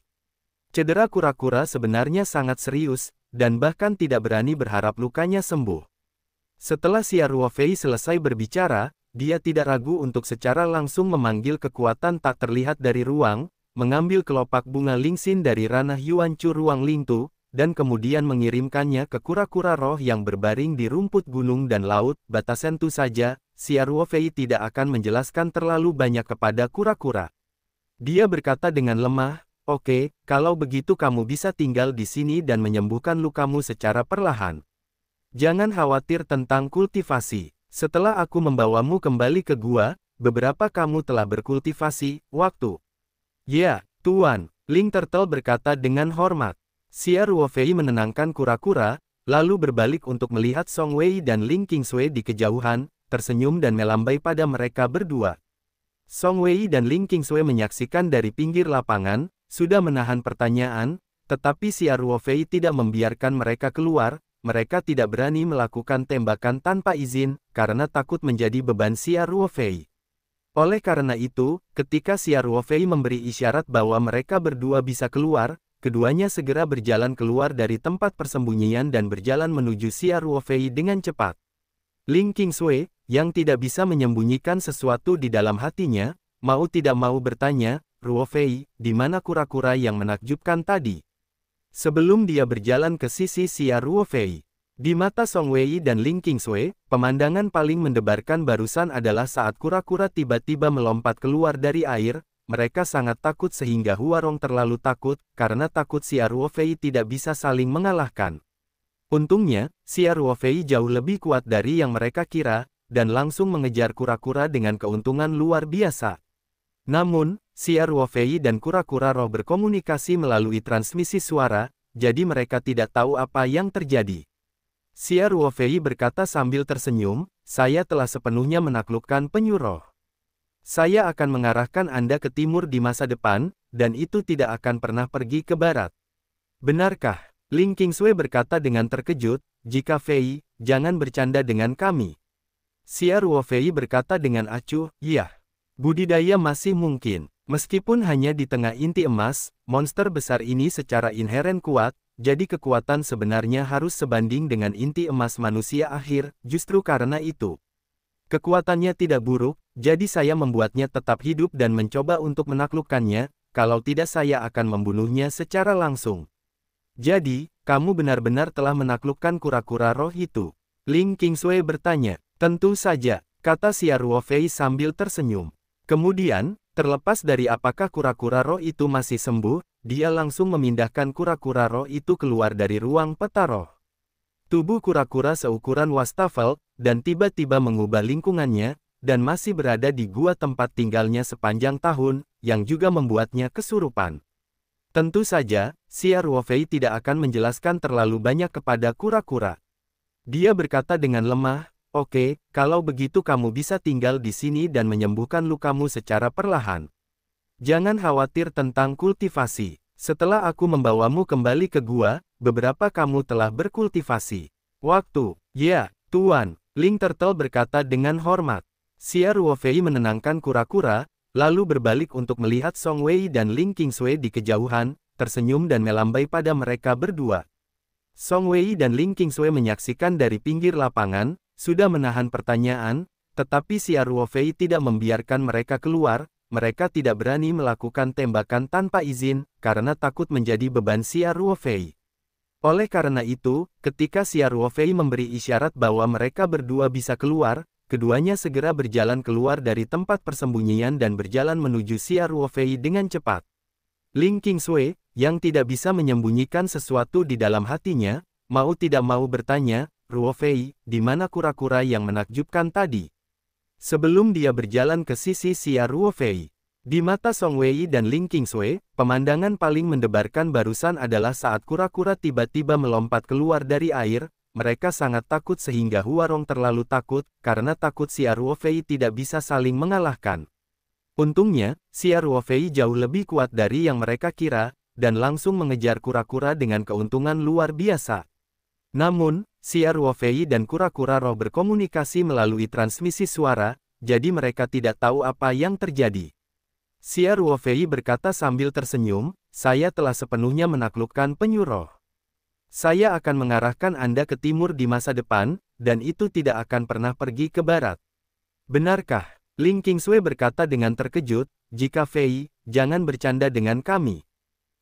Cedera kura-kura sebenarnya sangat serius, dan bahkan tidak berani berharap lukanya sembuh. Setelah Xia Ruofei selesai berbicara, dia tidak ragu untuk secara langsung memanggil kekuatan tak terlihat dari ruang, mengambil kelopak bunga Lingxin dari ranah Yuanchu ruang Lingtu, dan kemudian mengirimkannya ke kura-kura roh yang berbaring di rumput gunung dan laut. Batasan itu saja, Xia Ruofei tidak akan menjelaskan terlalu banyak kepada kura-kura. Dia berkata dengan lemah, oke, kalau begitu kamu bisa tinggal di sini dan menyembuhkan lukamu secara perlahan. Jangan khawatir tentang kultivasi. Setelah aku membawamu kembali ke gua, beberapa kamu telah berkultivasi, waktu. Ya, Tuan, Ling Turtle berkata dengan hormat. Xia Ruofei menenangkan kura-kura, lalu berbalik untuk melihat Song Wei dan Ling Qingsui di kejauhan, tersenyum dan melambai pada mereka berdua. Song Wei dan Ling Qingsui menyaksikan dari pinggir lapangan, sudah menahan pertanyaan, tetapi Xia Ruofei tidak membiarkan mereka keluar. Mereka tidak berani melakukan tembakan tanpa izin, karena takut menjadi beban Xia Ruofei. Oleh karena itu, ketika Xia Ruofei memberi isyarat bahwa mereka berdua bisa keluar, keduanya segera berjalan keluar dari tempat persembunyian dan berjalan menuju Xia Ruofei dengan cepat. Ling Qingsui, yang tidak bisa menyembunyikan sesuatu di dalam hatinya, mau tidak mau bertanya, Ruofei, di mana kura-kura yang menakjubkan tadi? Sebelum dia berjalan ke sisi Xia Ruofei, di mata Song Wei dan Ling Qingsui, pemandangan paling mendebarkan barusan adalah saat kura-kura tiba-tiba melompat keluar dari air. Mereka sangat takut sehingga Huarong terlalu takut, karena takut Xia Ruofei tidak bisa saling mengalahkan. Untungnya, Xia Ruofei jauh lebih kuat dari yang mereka kira, dan langsung mengejar kura-kura dengan keuntungan luar biasa. Namun, Xia Ruofei dan kura-kura roh berkomunikasi melalui transmisi suara, jadi mereka tidak tahu apa yang terjadi. Xia Ruofei berkata sambil tersenyum, saya telah sepenuhnya menaklukkan penyu roh. Saya akan mengarahkan Anda ke timur di masa depan, dan itu tidak akan pernah pergi ke barat. Benarkah? Ling Qingsui berkata dengan terkejut, jika Fei, jangan bercanda dengan kami. Xia Ruofei berkata dengan acuh, iya. Budidaya masih mungkin. Meskipun hanya di tengah inti emas, monster besar ini secara inheren kuat, jadi kekuatan sebenarnya harus sebanding dengan inti emas manusia akhir, justru karena itu. Kekuatannya tidak buruk, jadi saya membuatnya tetap hidup dan mencoba untuk menaklukkannya, kalau tidak saya akan membunuhnya secara langsung. Jadi, kamu benar-benar telah menaklukkan kura-kura roh itu? Ling Qingsui bertanya. Tentu saja, kata Xia Ruofei sambil tersenyum. Kemudian, terlepas dari apakah kura-kura roh itu masih sembuh, dia langsung memindahkan kura-kura roh itu keluar dari ruang peta roh. Tubuh kura-kura seukuran wastafel, dan tiba-tiba mengubah lingkungannya, dan masih berada di gua tempat tinggalnya sepanjang tahun, yang juga membuatnya kesurupan. Tentu saja, Xia Ruofei tidak akan menjelaskan terlalu banyak kepada kura-kura. Dia berkata dengan lemah, oke, kalau begitu kamu bisa tinggal di sini dan menyembuhkan lukamu secara perlahan. Jangan khawatir tentang kultivasi. Setelah aku membawamu kembali ke gua, beberapa kamu telah berkultivasi. Waktu. Ya, Tuan, Ling Turtle berkata dengan hormat. Xia Ruofei menenangkan kura-kura, lalu berbalik untuk melihat Song Wei dan Ling Qingsui di kejauhan, tersenyum dan melambai pada mereka berdua. Song Wei dan Ling Qingsui menyaksikan dari pinggir lapangan, sudah menahan pertanyaan, tetapi Xia Ruofei tidak membiarkan mereka keluar. Mereka tidak berani melakukan tembakan tanpa izin, karena takut menjadi beban Xia Ruofei. Oleh karena itu, ketika Xia Ruofei memberi isyarat bahwa mereka berdua bisa keluar, keduanya segera berjalan keluar dari tempat persembunyian dan berjalan menuju Xia Ruofei dengan cepat. Ling Qingsui, yang tidak bisa menyembunyikan sesuatu di dalam hatinya, mau tidak mau bertanya, Ruofei, di mana kura-kura yang menakjubkan tadi? Sebelum dia berjalan ke sisi Xia Ruofei. Di mata Song Wei dan Ling Qingsui, pemandangan paling mendebarkan barusan adalah saat kura-kura tiba-tiba melompat keluar dari air. Mereka sangat takut sehingga Huarong terlalu takut, karena takut Xia Ruofei tidak bisa saling mengalahkan. Untungnya, Xia Ruofei jauh lebih kuat dari yang mereka kira, dan langsung mengejar kura-kura dengan keuntungan luar biasa. Namun, Xia Ruofei dan kura-kura roh berkomunikasi melalui transmisi suara, jadi mereka tidak tahu apa yang terjadi. Xia Ruofei berkata sambil tersenyum, saya telah sepenuhnya menaklukkan penyu roh. Saya akan mengarahkan Anda ke timur di masa depan, dan itu tidak akan pernah pergi ke barat. Benarkah? Ling Qingsui berkata dengan terkejut, jika Fei, jangan bercanda dengan kami.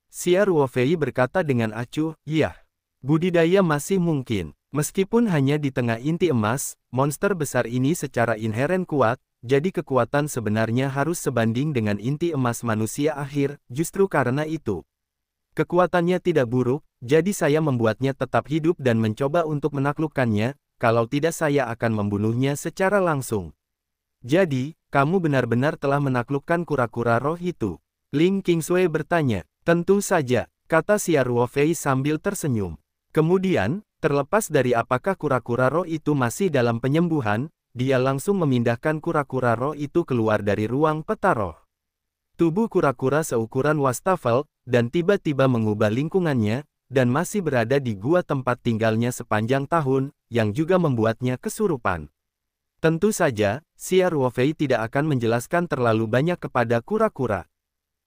Xia Ruofei berkata dengan acuh, iya. Budidaya masih mungkin. Meskipun hanya di tengah inti emas, monster besar ini secara inheren kuat, jadi kekuatan sebenarnya harus sebanding dengan inti emas manusia akhir, justru karena itu. Kekuatannya tidak buruk, jadi saya membuatnya tetap hidup dan mencoba untuk menaklukkannya, kalau tidak saya akan membunuhnya secara langsung. Jadi, kamu benar-benar telah menaklukkan kura-kura roh itu? Ling Qingsui bertanya. Tentu saja, kata Xia Ruofei sambil tersenyum. Kemudian, terlepas dari apakah kura-kura roh itu masih dalam penyembuhan, dia langsung memindahkan kura-kura roh itu keluar dari ruang peta roh. Tubuh kura-kura seukuran wastafel, dan tiba-tiba mengubah lingkungannya, dan masih berada di gua tempat tinggalnya sepanjang tahun, yang juga membuatnya kesurupan. Tentu saja, Xia Ruofei tidak akan menjelaskan terlalu banyak kepada kura-kura.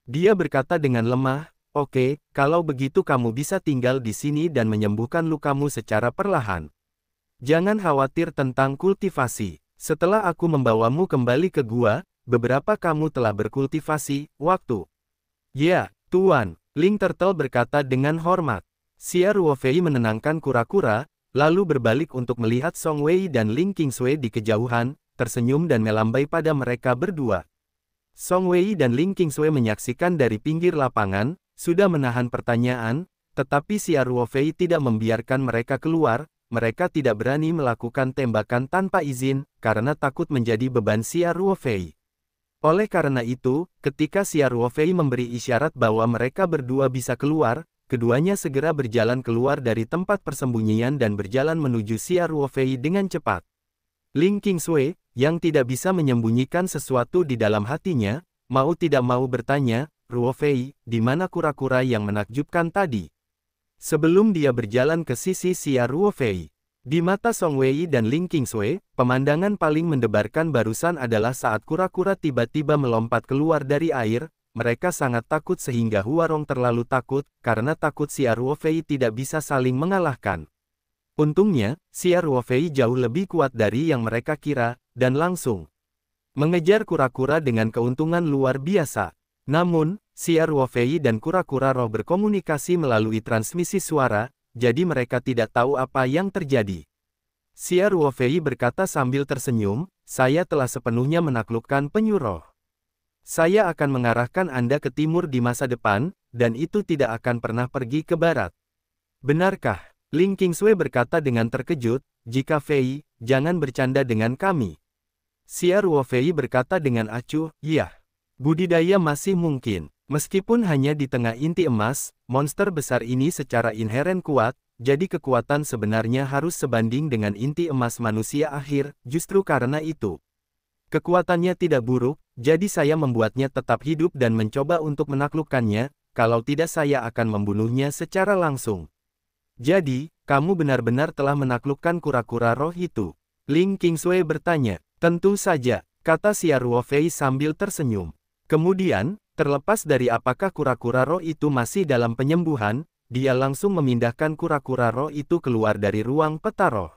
Dia berkata dengan lemah, oke, kalau begitu kamu bisa tinggal di sini dan menyembuhkan lukamu secara perlahan. Jangan khawatir tentang kultivasi. Setelah aku membawamu kembali ke gua, beberapa kamu telah berkultivasi, waktu. Ya, Tuan, Ling Turtle berkata dengan hormat. Xia Ruofei menenangkan kura-kura, lalu berbalik untuk melihat Song Wei dan Ling Qingsui di kejauhan, tersenyum dan melambai pada mereka berdua. Song Wei dan Ling Qingsui menyaksikan dari pinggir lapangan, sudah menahan pertanyaan, tetapi Xia Ruofei tidak membiarkan mereka keluar. Mereka tidak berani melakukan tembakan tanpa izin, karena takut menjadi beban Xia Ruofei. Oleh karena itu, ketika Xia Ruofei memberi isyarat bahwa mereka berdua bisa keluar, keduanya segera berjalan keluar dari tempat persembunyian dan berjalan menuju Xia Ruofei dengan cepat. Ling Qingsui, yang tidak bisa menyembunyikan sesuatu di dalam hatinya, mau tidak mau bertanya, Ruofei, di mana kura-kura yang menakjubkan tadi? Sebelum dia berjalan ke sisi Xia Ruofei. Di mata Song Wei dan Ling Qingsui, pemandangan paling mendebarkan barusan adalah saat kura-kura tiba-tiba melompat keluar dari air. Mereka sangat takut sehingga Huarong terlalu takut, karena takut Xia Ruofei tidak bisa saling mengalahkan. Untungnya, Xia Ruofei jauh lebih kuat dari yang mereka kira, dan langsung mengejar kura-kura dengan keuntungan luar biasa. Namun, Xia Ruofei dan kura-kura roh berkomunikasi melalui transmisi suara, jadi mereka tidak tahu apa yang terjadi. Xia Ruofei berkata sambil tersenyum, saya telah sepenuhnya menaklukkan penyu roh. Saya akan mengarahkan Anda ke timur di masa depan, dan itu tidak akan pernah pergi ke barat. Benarkah? Ling Qingsui berkata dengan terkejut, jika Fei, jangan bercanda dengan kami. Xia Ruofei berkata dengan acuh, iya. Budidaya masih mungkin. Meskipun hanya di tengah inti emas, monster besar ini secara inheren kuat, jadi kekuatan sebenarnya harus sebanding dengan inti emas manusia akhir, justru karena itu. Kekuatannya tidak buruk, jadi saya membuatnya tetap hidup dan mencoba untuk menaklukkannya, kalau tidak saya akan membunuhnya secara langsung. Jadi, kamu benar-benar telah menaklukkan kura-kura roh itu? Ling Qingsui bertanya. Tentu saja, kata Xia Ruofei sambil tersenyum. Kemudian, terlepas dari apakah kura-kura roh itu masih dalam penyembuhan, dia langsung memindahkan kura-kura roh itu keluar dari ruang peta roh.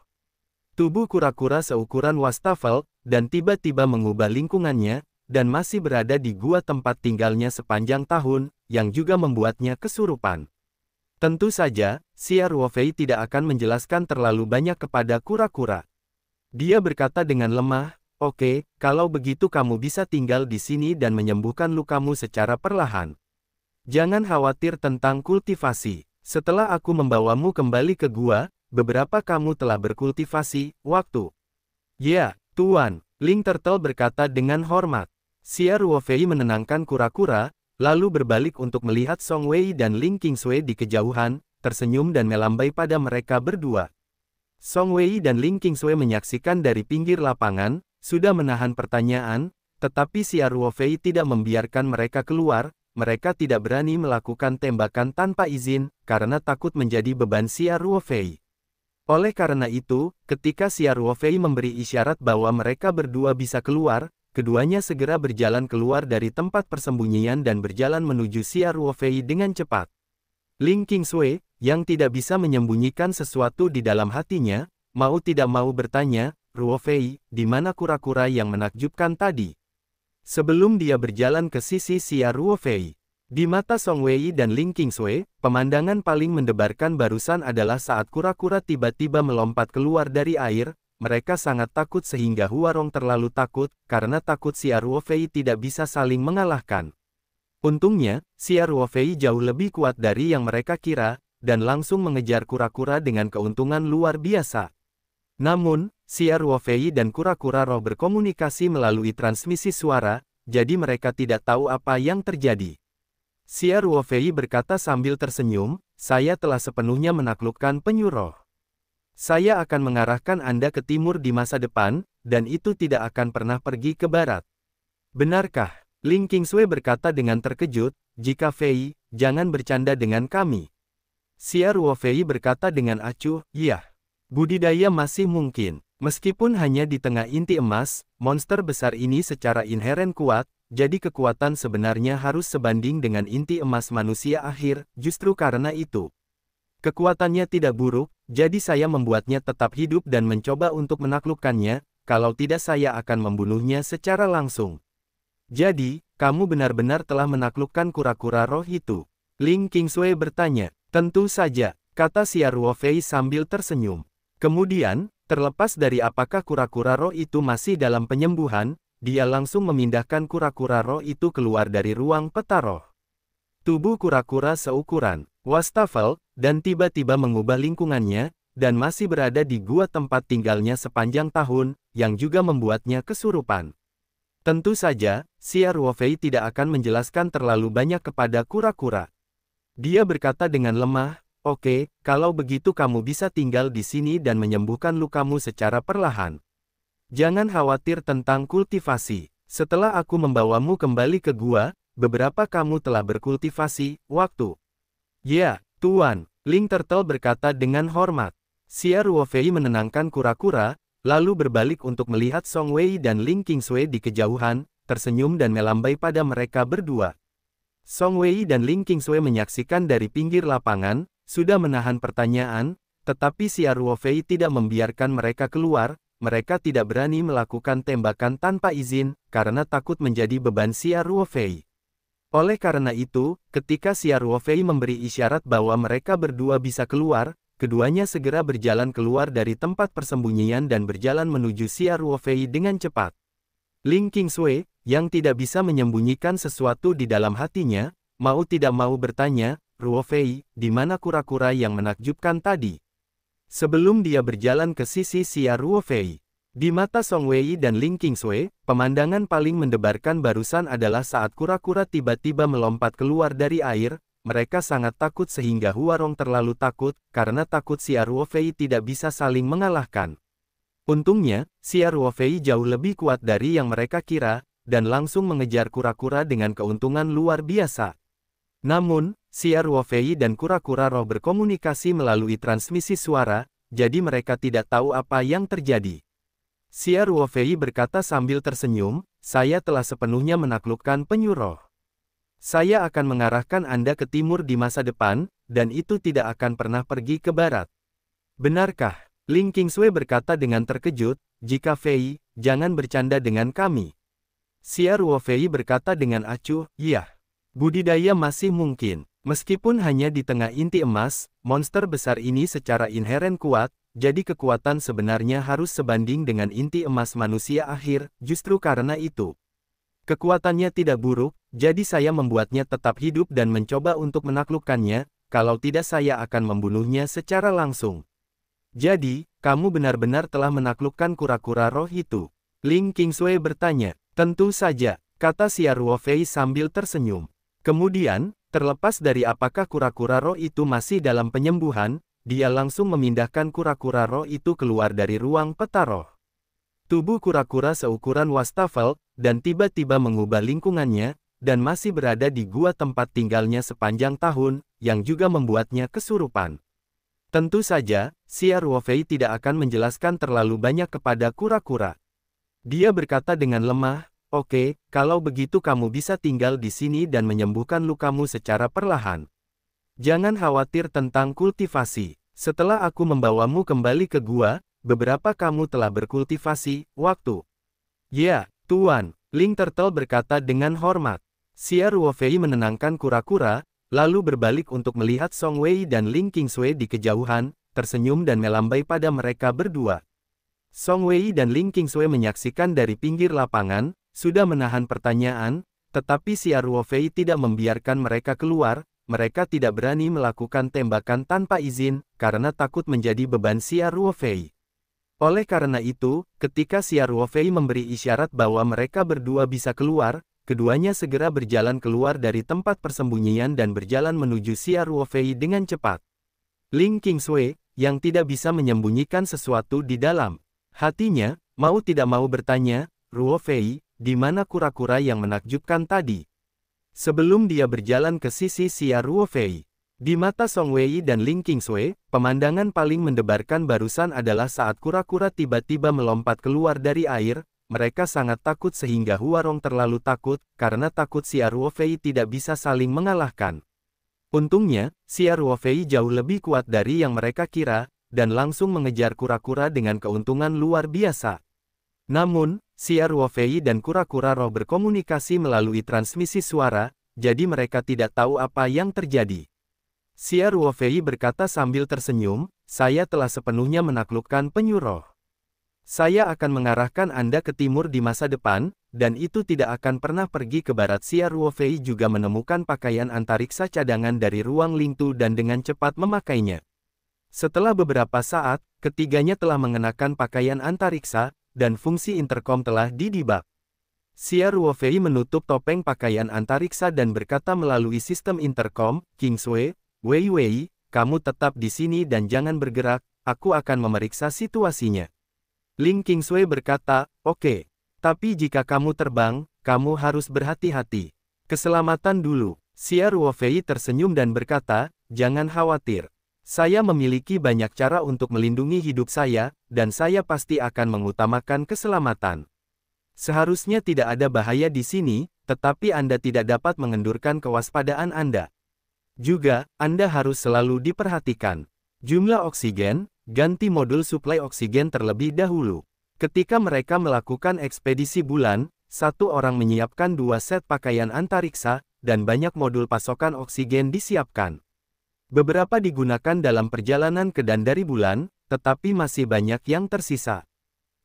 Tubuh kura-kura seukuran wastafel, dan tiba-tiba mengubah lingkungannya, dan masih berada di gua tempat tinggalnya sepanjang tahun, yang juga membuatnya kesurupan. Tentu saja, Xia Ruofei tidak akan menjelaskan terlalu banyak kepada kura-kura. Dia berkata dengan lemah, "Oke, kalau begitu kamu bisa tinggal di sini dan menyembuhkan lukamu secara perlahan. Jangan khawatir tentang kultivasi. Setelah aku membawamu kembali ke gua, beberapa kamu telah berkultivasi, waktu." "Ya, Tuan," Ling Turtle berkata dengan hormat. Xia Ruofei menenangkan kura-kura, lalu berbalik untuk melihat Song Wei dan Ling Qingsui di kejauhan, tersenyum dan melambai pada mereka berdua. Song Wei dan Ling Qingsui menyaksikan dari pinggir lapangan, sudah menahan pertanyaan, tetapi Xia Ruofei tidak membiarkan mereka keluar. Mereka tidak berani melakukan tembakan tanpa izin, karena takut menjadi beban Xia Ruofei. Oleh karena itu, ketika Xia Ruofei memberi isyarat bahwa mereka berdua bisa keluar, keduanya segera berjalan keluar dari tempat persembunyian dan berjalan menuju Xia Ruofei dengan cepat. Ling Qingsui, yang tidak bisa menyembunyikan sesuatu di dalam hatinya, mau tidak mau bertanya, "Ruofei, di mana kura-kura yang menakjubkan tadi?" Sebelum dia berjalan ke sisi Xia Ruofei. Di mata Song Wei dan Ling Qingsui, pemandangan paling mendebarkan barusan adalah saat kura-kura tiba-tiba melompat keluar dari air. Mereka sangat takut sehingga Huarong terlalu takut, karena takut Xia Ruofei tidak bisa saling mengalahkan. Untungnya, Xia Ruofei jauh lebih kuat dari yang mereka kira, dan langsung mengejar kura-kura dengan keuntungan luar biasa. Namun, Xia Ruofei dan kura-kura roh berkomunikasi melalui transmisi suara, jadi mereka tidak tahu apa yang terjadi. Xia Ruofei berkata sambil tersenyum, "Saya telah sepenuhnya menaklukkan penyu roh. Saya akan mengarahkan Anda ke timur di masa depan, dan itu tidak akan pernah pergi ke barat." "Benarkah?" Ling Qingsui berkata dengan terkejut, "Jika Fei, jangan bercanda dengan kami." Xia Ruofei berkata dengan acuh, "Iya. Budidaya masih mungkin. Meskipun hanya di tengah inti emas, monster besar ini secara inheren kuat, jadi kekuatan sebenarnya harus sebanding dengan inti emas manusia akhir, justru karena itu. Kekuatannya tidak buruk, jadi saya membuatnya tetap hidup dan mencoba untuk menaklukkannya, kalau tidak saya akan membunuhnya secara langsung." "Jadi, kamu benar-benar telah menaklukkan kura-kura roh itu?" Ling Qingsui bertanya. "Tentu saja," kata Xia Ruofei sambil tersenyum. Kemudian, terlepas dari apakah kura-kura roh itu masih dalam penyembuhan, dia langsung memindahkan kura-kura roh itu keluar dari ruang peta roh. Tubuh kura-kura seukuran wastafel, dan tiba-tiba mengubah lingkungannya, dan masih berada di gua tempat tinggalnya sepanjang tahun, yang juga membuatnya kesurupan. Tentu saja, Xia Ruofei tidak akan menjelaskan terlalu banyak kepada kura-kura. Dia berkata dengan lemah, "Oke, kalau begitu kamu bisa tinggal di sini dan menyembuhkan lukamu secara perlahan. Jangan khawatir tentang kultivasi. Setelah aku membawamu kembali ke gua, beberapa kamu telah berkultivasi, waktu." "Ya, Tuan," Ling Turtle berkata dengan hormat. Xia Ruofei menenangkan kura-kura, lalu berbalik untuk melihat Song Wei dan Ling Qingsui di kejauhan, tersenyum dan melambai pada mereka berdua. Song Wei dan Ling Qingsui menyaksikan dari pinggir lapangan, sudah menahan pertanyaan, tetapi Xia Ruofei tidak membiarkan mereka keluar. Mereka tidak berani melakukan tembakan tanpa izin, karena takut menjadi beban Xia Ruofei. Oleh karena itu, ketika Xia Ruofei memberi isyarat bahwa mereka berdua bisa keluar, keduanya segera berjalan keluar dari tempat persembunyian dan berjalan menuju Xia Ruofei dengan cepat. Ling Qingsui, yang tidak bisa menyembunyikan sesuatu di dalam hatinya, mau tidak mau bertanya, "Ruofei, di mana kura-kura yang menakjubkan tadi?" Sebelum dia berjalan ke sisi Xia Ruofei. Di mata Song Wei dan Ling Qingsui, pemandangan paling mendebarkan barusan adalah saat kura-kura tiba-tiba melompat keluar dari air. Mereka sangat takut sehingga Huarong terlalu takut, karena takut Xia Ruofei tidak bisa saling mengalahkan. Untungnya, Xia Ruofei jauh lebih kuat dari yang mereka kira, dan langsung mengejar kura-kura dengan keuntungan luar biasa. Namun, Xia Ruofei dan kura-kura roh berkomunikasi melalui transmisi suara, jadi mereka tidak tahu apa yang terjadi. Xia Ruofei berkata sambil tersenyum, saya telah sepenuhnya menaklukkan penyu roh. Saya akan mengarahkan Anda ke timur di masa depan, dan itu tidak akan pernah pergi ke barat. Benarkah? Ling Qingsui berkata dengan terkejut, jika Fei, jangan bercanda dengan kami. Xia Ruofei berkata dengan acuh, iya. Budidaya masih mungkin. Meskipun hanya di tengah inti emas, monster besar ini secara inheren kuat, jadi kekuatan sebenarnya harus sebanding dengan inti emas manusia akhir, justru karena itu. Kekuatannya tidak buruk, jadi saya membuatnya tetap hidup dan mencoba untuk menaklukkannya, kalau tidak saya akan membunuhnya secara langsung. Jadi, kamu benar-benar telah menaklukkan kura-kura roh itu? Ling Qingsui bertanya. Tentu saja, kata Xia Ruofei sambil tersenyum. Kemudian, terlepas dari apakah kura-kura roh itu masih dalam penyembuhan, dia langsung memindahkan kura-kura roh itu keluar dari ruang peta roh. Tubuh kura-kura seukuran wastafel, dan tiba-tiba mengubah lingkungannya, dan masih berada di gua tempat tinggalnya sepanjang tahun, yang juga membuatnya kesurupan. Tentu saja, Xia Ruofei tidak akan menjelaskan terlalu banyak kepada kura-kura. Dia berkata dengan lemah, oke, kalau begitu kamu bisa tinggal di sini dan menyembuhkan lukamu secara perlahan. Jangan khawatir tentang kultivasi. Setelah aku membawamu kembali ke gua, beberapa kamu telah berkultivasi, waktu. Ya, Tuan, Ling Turtle berkata dengan hormat. Xia Ruofei menenangkan kura-kura, lalu berbalik untuk melihat Song Wei dan Ling Qingsui di kejauhan, tersenyum dan melambai pada mereka berdua. Song Wei dan Ling Qingsui menyaksikan dari pinggir lapangan, sudah menahan pertanyaan, tetapi Xia Ruofei tidak membiarkan mereka keluar, mereka tidak berani melakukan tembakan tanpa izin, karena takut menjadi beban Xia Ruofei. Oleh karena itu, ketika Xia Ruofei memberi isyarat bahwa mereka berdua bisa keluar, keduanya segera berjalan keluar dari tempat persembunyian dan berjalan menuju Xia Ruofei dengan cepat. Ling Qingsui, yang tidak bisa menyembunyikan sesuatu di dalam hatinya, mau tidak mau bertanya, Ruofei, di mana kura-kura yang menakjubkan tadi? Sebelum dia berjalan ke sisi Xia Ruofei, di mata Song Wei dan Ling Qingsui, pemandangan paling mendebarkan barusan adalah saat kura-kura tiba-tiba melompat keluar dari air. Mereka sangat takut sehingga Huarong terlalu takut, karena takut Xia Ruofei tidak bisa saling mengalahkan. Untungnya, Xia Ruofei jauh lebih kuat dari yang mereka kira, dan langsung mengejar kura-kura dengan keuntungan luar biasa. Namun, Xia Ruofei dan kura-kura roh berkomunikasi melalui transmisi suara, jadi mereka tidak tahu apa yang terjadi. Xia Ruofei berkata sambil tersenyum, saya telah sepenuhnya menaklukkan penyu roh. Saya akan mengarahkan Anda ke timur di masa depan, dan itu tidak akan pernah pergi ke barat. Xia Ruofei juga menemukan pakaian antariksa cadangan dari ruang Lingtu dan dengan cepat memakainya. Setelah beberapa saat, ketiganya telah mengenakan pakaian antariksa, dan fungsi interkom telah didibak. Xia Ruofei menutup topeng pakaian antariksa dan berkata melalui sistem interkom, Qingsui, Wei Wei, kamu tetap di sini dan jangan bergerak, aku akan memeriksa situasinya. Ling Qingsui berkata, oke. Tapi jika kamu terbang, kamu harus berhati-hati. Keselamatan dulu. Xia Ruofei tersenyum dan berkata, jangan khawatir. Saya memiliki banyak cara untuk melindungi hidup saya, dan saya pasti akan mengutamakan keselamatan. Seharusnya tidak ada bahaya di sini, tetapi Anda tidak dapat mengendurkan kewaspadaan Anda. Juga, Anda harus selalu diperhatikan. Jumlah oksigen, ganti modul suplai oksigen terlebih dahulu. Ketika mereka melakukan ekspedisi bulan, satu orang menyiapkan 2 set pakaian antariksa, dan banyak modul pasokan oksigen disiapkan. Beberapa digunakan dalam perjalanan ke dan dari bulan, tetapi masih banyak yang tersisa.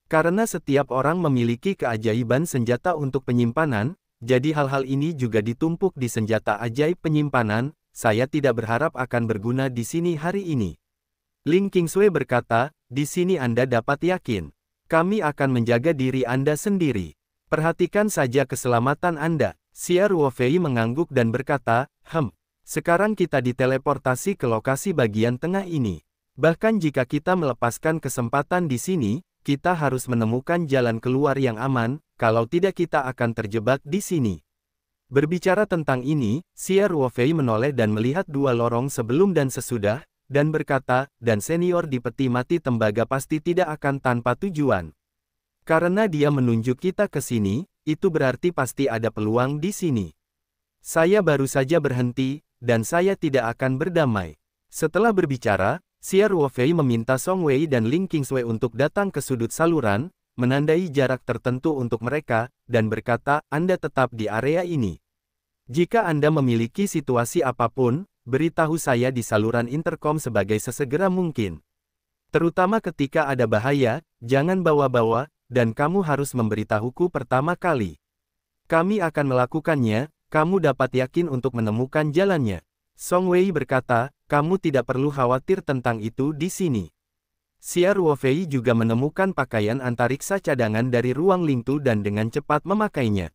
Karena setiap orang memiliki keajaiban senjata untuk penyimpanan, jadi hal-hal ini juga ditumpuk di senjata ajaib penyimpanan, saya tidak berharap akan berguna di sini hari ini. Ling Qingsui berkata, di sini Anda dapat yakin. Kami akan menjaga diri Anda sendiri. Perhatikan saja keselamatan Anda. Xia Ruofei mengangguk dan berkata, sekarang kita diteleportasi ke lokasi bagian tengah ini. Bahkan jika kita melepaskan kesempatan di sini, kita harus menemukan jalan keluar yang aman, kalau tidak kita akan terjebak di sini. Berbicara tentang ini, Xia Ruofei menoleh dan melihat dua lorong sebelum dan sesudah, dan berkata, dan senior di peti mati tembaga pasti tidak akan tanpa tujuan. Karena dia menunjuk kita ke sini, itu berarti pasti ada peluang di sini. Saya baru saja berhenti, dan saya tidak akan berdamai. Setelah berbicara, Xia Ruofei meminta Song Wei dan Ling Qingsui untuk datang ke sudut saluran, menandai jarak tertentu untuk mereka, dan berkata, Anda tetap di area ini. Jika Anda memiliki situasi apapun, beritahu saya di saluran interkom sebagai sesegera mungkin. Terutama ketika ada bahaya, jangan bawa-bawa, dan kamu harus memberitahuku pertama kali. Kami akan melakukannya, kamu dapat yakin untuk menemukan jalannya. Song Wei berkata, kamu tidak perlu khawatir tentang itu di sini. Xia Ruofei juga menemukan pakaian antariksa cadangan dari ruang Lingtu dan dengan cepat memakainya.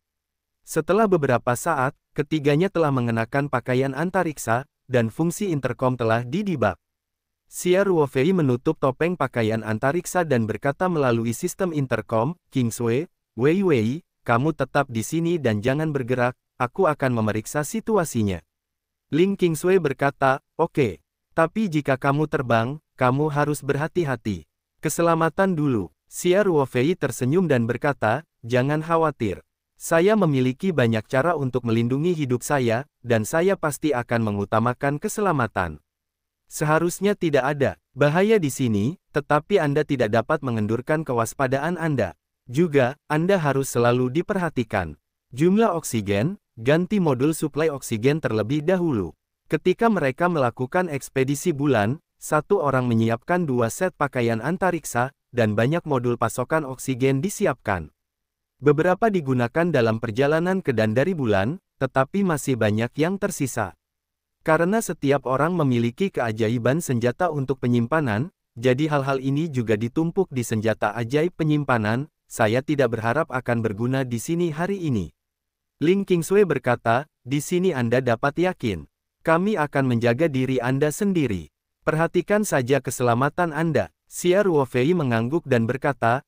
Setelah beberapa saat, ketiganya telah mengenakan pakaian antariksa, dan fungsi interkom telah didibak. Xia Ruofei menutup topeng pakaian antariksa dan berkata melalui sistem interkom, Qingsui, Wei Wei, kamu tetap di sini dan jangan bergerak, aku akan memeriksa situasinya. Ling Qingsui berkata, oke. Tapi jika kamu terbang, kamu harus berhati-hati. Keselamatan dulu. Xia Ruofei tersenyum dan berkata, jangan khawatir. Saya memiliki banyak cara untuk melindungi hidup saya, dan saya pasti akan mengutamakan keselamatan. Seharusnya tidak ada bahaya di sini, tetapi Anda tidak dapat mengendurkan kewaspadaan Anda. Juga, Anda harus selalu diperhatikan. Jumlah oksigen, ganti modul suplai oksigen terlebih dahulu. Ketika mereka melakukan ekspedisi bulan, satu orang menyiapkan 2 set pakaian antariksa, dan banyak modul pasokan oksigen disiapkan. Beberapa digunakan dalam perjalanan ke dan dari bulan, tetapi masih banyak yang tersisa. Karena setiap orang memiliki keajaiban senjata untuk penyimpanan, jadi hal-hal ini juga ditumpuk di senjata ajaib penyimpanan, saya tidak berharap akan berguna di sini hari ini. Ling Qingsui berkata, di sini Anda dapat yakin. Kami akan menjaga diri Anda sendiri. Perhatikan saja keselamatan Anda. Xia Ruofei mengangguk dan berkata,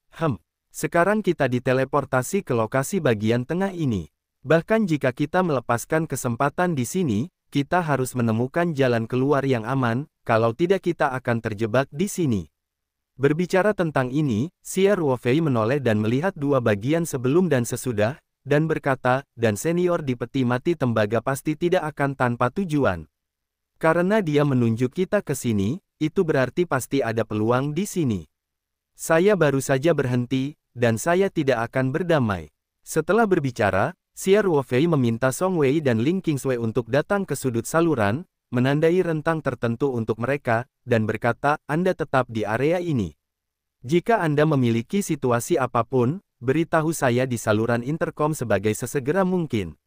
sekarang kita diteleportasi ke lokasi bagian tengah ini. Bahkan jika kita melepaskan kesempatan di sini, kita harus menemukan jalan keluar yang aman, kalau tidak kita akan terjebak di sini. Berbicara tentang ini, Xia Ruofei menoleh dan melihat dua bagian sebelum dan sesudah, dan berkata, dan senior di peti mati tembaga pasti tidak akan tanpa tujuan. Karena dia menunjuk kita ke sini, itu berarti pasti ada peluang di sini. Saya baru saja berhenti, dan saya tidak akan berdamai. Setelah berbicara, Xia Ruofei meminta Song Wei dan Ling Qingsui untuk datang ke sudut saluran, menandai rentang tertentu untuk mereka, dan berkata, Anda tetap di area ini. Jika Anda memiliki situasi apapun, beritahu saya di saluran interkom sebagai sesegera mungkin.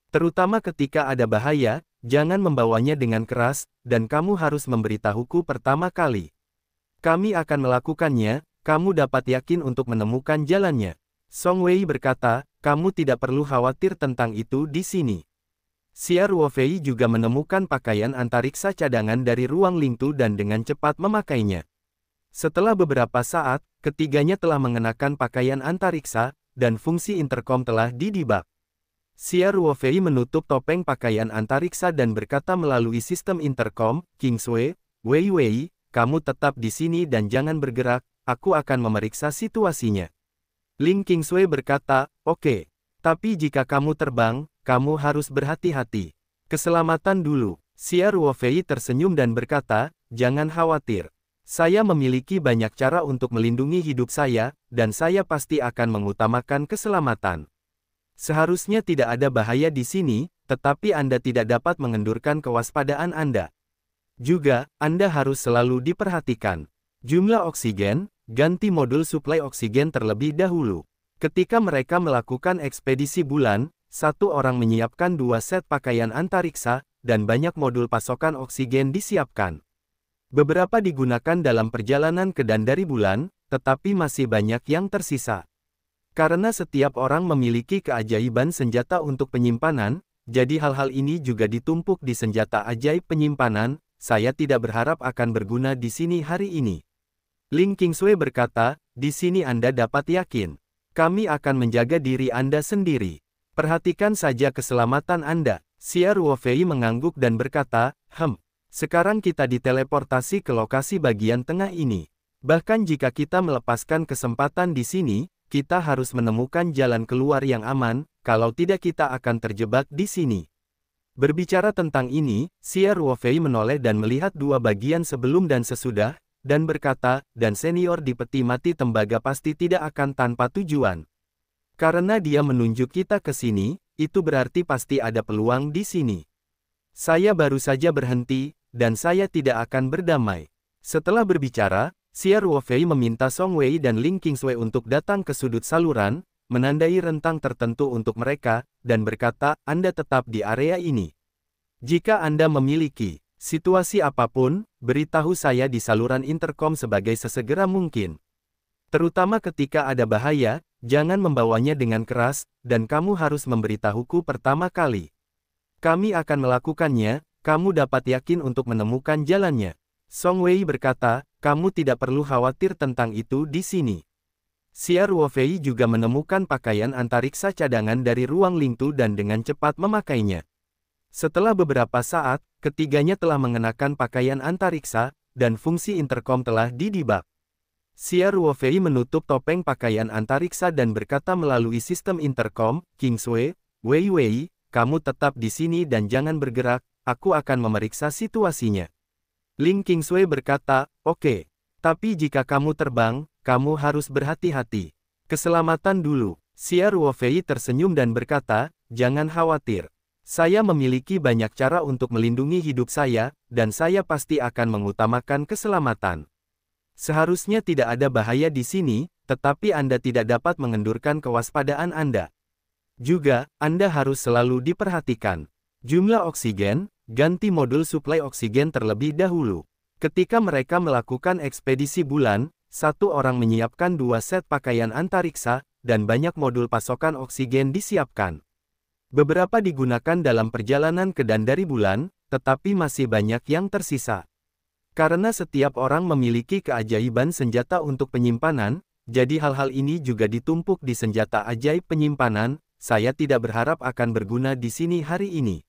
Terutama ketika ada bahaya, jangan membawanya dengan keras, dan kamu harus memberitahuku pertama kali. Kami akan melakukannya, kamu dapat yakin untuk menemukan jalannya. Song Wei berkata, kamu tidak perlu khawatir tentang itu di sini. Xia Ruofei juga menemukan pakaian antariksa cadangan dari ruang Lingtu dan dengan cepat memakainya. Setelah beberapa saat, ketiganya telah mengenakan pakaian antariksa, dan fungsi interkom telah didibak. Xia Ruofei menutup topeng pakaian antariksa dan berkata melalui sistem interkom, Qingsui, Wei Wei, kamu tetap di sini dan jangan bergerak, aku akan memeriksa situasinya. Ling Qingsui berkata, oke. Tapi jika kamu terbang, kamu harus berhati-hati. Keselamatan dulu. Xia Ruofei tersenyum dan berkata, jangan khawatir. Saya memiliki banyak cara untuk melindungi hidup saya, dan saya pasti akan mengutamakan keselamatan. Seharusnya tidak ada bahaya di sini, tetapi Anda tidak dapat mengendurkan kewaspadaan Anda. Juga, Anda harus selalu diperhatikan. Jumlah oksigen, ganti modul suplai oksigen terlebih dahulu. Ketika mereka melakukan ekspedisi bulan, satu orang menyiapkan 2 set pakaian antariksa, dan banyak modul pasokan oksigen disiapkan. Beberapa digunakan dalam perjalanan ke dan dari bulan, tetapi masih banyak yang tersisa. Karena setiap orang memiliki keajaiban senjata untuk penyimpanan, jadi hal-hal ini juga ditumpuk di senjata ajaib penyimpanan, saya tidak berharap akan berguna di sini hari ini. Ling Qingsui berkata, di sini Anda dapat yakin. Kami akan menjaga diri Anda sendiri. Perhatikan saja keselamatan Anda. Xia Ruofei mengangguk dan berkata, sekarang kita diteleportasi ke lokasi bagian tengah ini. Bahkan jika kita melepaskan kesempatan di sini, kita harus menemukan jalan keluar yang aman, kalau tidak kita akan terjebak di sini. Berbicara tentang ini, Xia Ruofei menoleh dan melihat dua bagian sebelum dan sesudah, dan berkata, dan senior di peti mati tembaga pasti tidak akan tanpa tujuan. Karena dia menunjuk kita ke sini, itu berarti pasti ada peluang di sini. Saya baru saja berhenti, dan saya tidak akan berdamai. Setelah berbicara, Xia Ruofei meminta Song Wei dan Ling Qingsui untuk datang ke sudut saluran, menandai rentang tertentu untuk mereka, dan berkata, Anda tetap di area ini. Jika Anda memiliki situasi apapun, beritahu saya di saluran intercom sebagai sesegera mungkin. Terutama ketika ada bahaya, jangan membawanya dengan keras, dan kamu harus memberitahuku pertama kali. Kami akan melakukannya, kamu dapat yakin untuk menemukan jalannya. Song Wei berkata, kamu tidak perlu khawatir tentang itu di sini. Xia Ruofei juga menemukan pakaian antariksa cadangan dari ruang Lingtu dan dengan cepat memakainya. Setelah beberapa saat, ketiganya telah mengenakan pakaian antariksa, dan fungsi intercom telah didibak. Xia Ruofei menutup topeng pakaian antariksa dan berkata melalui sistem intercom, Qingsui, Wei, kamu tetap di sini dan jangan bergerak, aku akan memeriksa situasinya. Ling Qingsui berkata, oke. Tapi jika kamu terbang, kamu harus berhati-hati. Keselamatan dulu. Xia Ruofei tersenyum dan berkata, jangan khawatir. Saya memiliki banyak cara untuk melindungi hidup saya, dan saya pasti akan mengutamakan keselamatan. Seharusnya tidak ada bahaya di sini, tetapi Anda tidak dapat mengendurkan kewaspadaan Anda. Juga, Anda harus selalu diperhatikan. Jumlah oksigen, ganti modul suplai oksigen terlebih dahulu. Ketika mereka melakukan ekspedisi bulan, satu orang menyiapkan 2 set pakaian antariksa, dan banyak modul pasokan oksigen disiapkan. Beberapa digunakan dalam perjalanan ke dan dari bulan, tetapi masih banyak yang tersisa. Karena setiap orang memiliki keajaiban senjata untuk penyimpanan, jadi hal-hal ini juga ditumpuk di senjata ajaib penyimpanan, saya tidak berharap akan berguna di sini hari ini.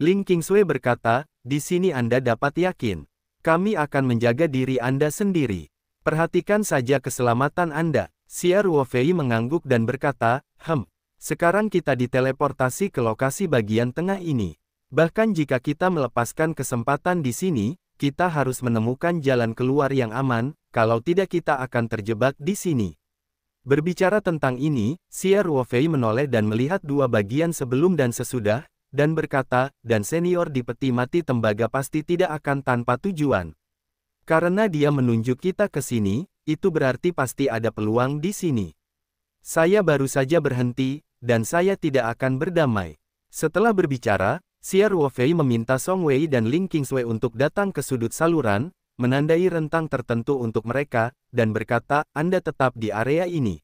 Ling Qingsui berkata, di sini Anda dapat yakin. Kami akan menjaga diri Anda sendiri. Perhatikan saja keselamatan Anda. Xia Ruofei mengangguk dan berkata, sekarang kita diteleportasi ke lokasi bagian tengah ini. Bahkan jika kita melepaskan kesempatan di sini, kita harus menemukan jalan keluar yang aman, kalau tidak kita akan terjebak di sini. Berbicara tentang ini, Xia Ruofei menoleh dan melihat dua bagian sebelum dan sesudah, dan berkata, dan senior di peti mati tembaga pasti tidak akan tanpa tujuan. Karena dia menunjuk kita ke sini, itu berarti pasti ada peluang di sini. Saya baru saja berhenti, dan saya tidak akan berdamai. Setelah berbicara, Xia Ruofei meminta Song Wei dan Ling Qingsui untuk datang ke sudut saluran, menandai rentang tertentu untuk mereka, dan berkata, Anda tetap di area ini.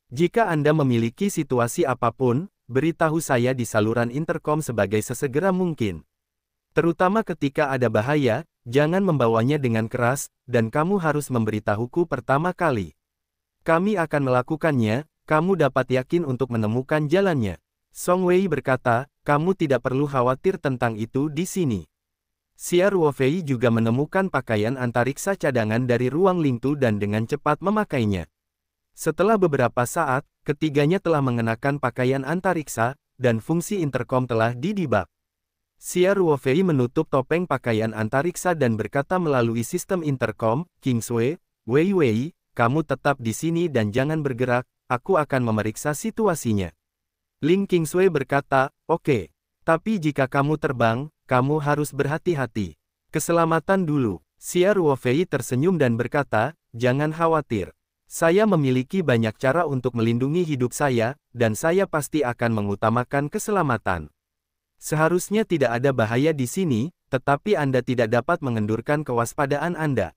Jika Anda memiliki situasi apapun, beritahu saya di saluran intercom sebagai sesegera mungkin. Terutama ketika ada bahaya, jangan membawanya dengan keras, dan kamu harus memberitahuku pertama kali. Kami akan melakukannya, kamu dapat yakin untuk menemukan jalannya. Song Wei berkata, kamu tidak perlu khawatir tentang itu di sini. Xia Ruofei juga menemukan pakaian antariksa cadangan dari ruang Lingtu dan dengan cepat memakainya. Setelah beberapa saat, ketiganya telah mengenakan pakaian antariksa, dan fungsi intercom telah didibak. Xia Ruofei menutup topeng pakaian antariksa dan berkata melalui sistem intercom, Qingsui, Wei, kamu tetap di sini dan jangan bergerak, aku akan memeriksa situasinya. Ling Qingsui berkata, oke. Tapi jika kamu terbang, kamu harus berhati-hati. Keselamatan dulu. Xia Ruofei tersenyum dan berkata, jangan khawatir. Saya memiliki banyak cara untuk melindungi hidup saya, dan saya pasti akan mengutamakan keselamatan. Seharusnya tidak ada bahaya di sini, tetapi Anda tidak dapat mengendurkan kewaspadaan Anda.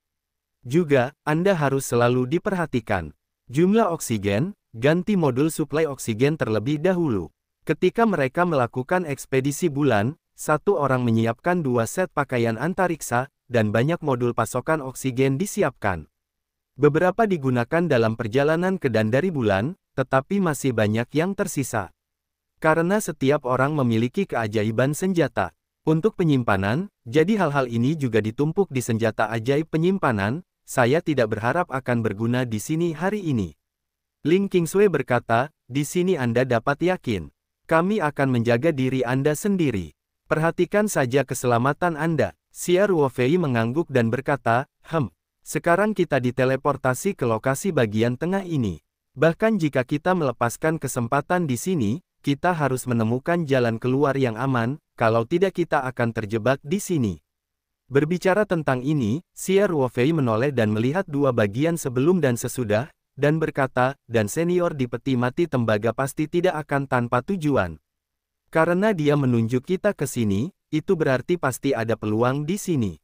Juga, Anda harus selalu diperhatikan. Jumlah oksigen, ganti modul suplai oksigen terlebih dahulu. Ketika mereka melakukan ekspedisi bulan, satu orang menyiapkan 2 set pakaian antariksa, dan banyak modul pasokan oksigen disiapkan. Beberapa digunakan dalam perjalanan ke dan dari bulan, tetapi masih banyak yang tersisa. Karena setiap orang memiliki keajaiban senjata. Untuk penyimpanan, jadi hal-hal ini juga ditumpuk di senjata ajaib penyimpanan, saya tidak berharap akan berguna di sini hari ini. Ling Qingsui berkata, di sini Anda dapat yakin. Kami akan menjaga diri Anda sendiri. Perhatikan saja keselamatan Anda. Xia Ruofei mengangguk dan berkata, sekarang kita diteleportasi ke lokasi bagian tengah ini. Bahkan jika kita melepaskan kesempatan di sini, kita harus menemukan jalan keluar yang aman, kalau tidak kita akan terjebak di sini. Berbicara tentang ini, Xia Ruofei menoleh dan melihat dua bagian sebelum dan sesudah, dan berkata, dan senior di peti mati tembaga pasti tidak akan tanpa tujuan. Karena dia menunjuk kita ke sini, itu berarti pasti ada peluang di sini.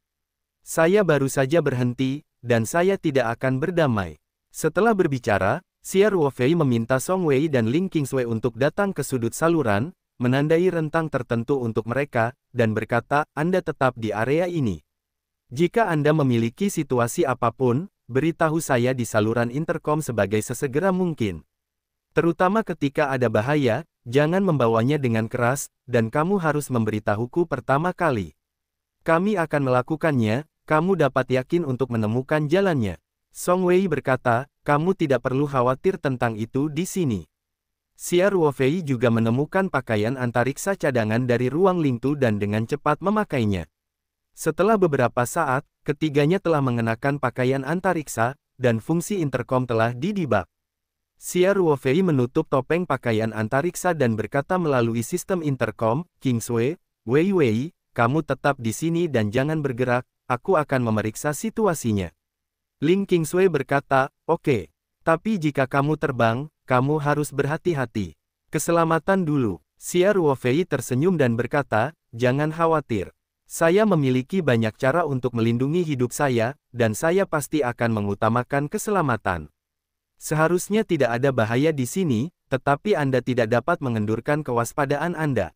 Saya baru saja berhenti, dan saya tidak akan berdamai. Setelah berbicara, Xia Ruofei meminta Song Wei dan Ling Qingsui untuk datang ke sudut saluran, menandai rentang tertentu untuk mereka, dan berkata, Anda tetap di area ini. Jika Anda memiliki situasi apapun, beritahu saya di saluran interkom sebagai sesegera mungkin. Terutama ketika ada bahaya, jangan membawanya dengan keras, dan kamu harus memberitahuku pertama kali. Kami akan melakukannya, kamu dapat yakin untuk menemukan jalannya. Song Wei berkata, kamu tidak perlu khawatir tentang itu di sini. Xia Ruofei juga menemukan pakaian antariksa cadangan dari ruang Lingtu dan dengan cepat memakainya. Setelah beberapa saat, ketiganya telah mengenakan pakaian antariksa, dan fungsi interkom telah didibak. Xia Ruofei menutup topeng pakaian antariksa dan berkata melalui sistem interkom, Qingsui, Wei, kamu tetap di sini dan jangan bergerak, aku akan memeriksa situasinya. Ling Qingsui berkata, oke. Tapi jika kamu terbang, kamu harus berhati-hati. Keselamatan dulu. Xia Ruofei tersenyum dan berkata, jangan khawatir. Saya memiliki banyak cara untuk melindungi hidup saya, dan saya pasti akan mengutamakan keselamatan. Seharusnya tidak ada bahaya di sini, tetapi Anda tidak dapat mengendurkan kewaspadaan Anda.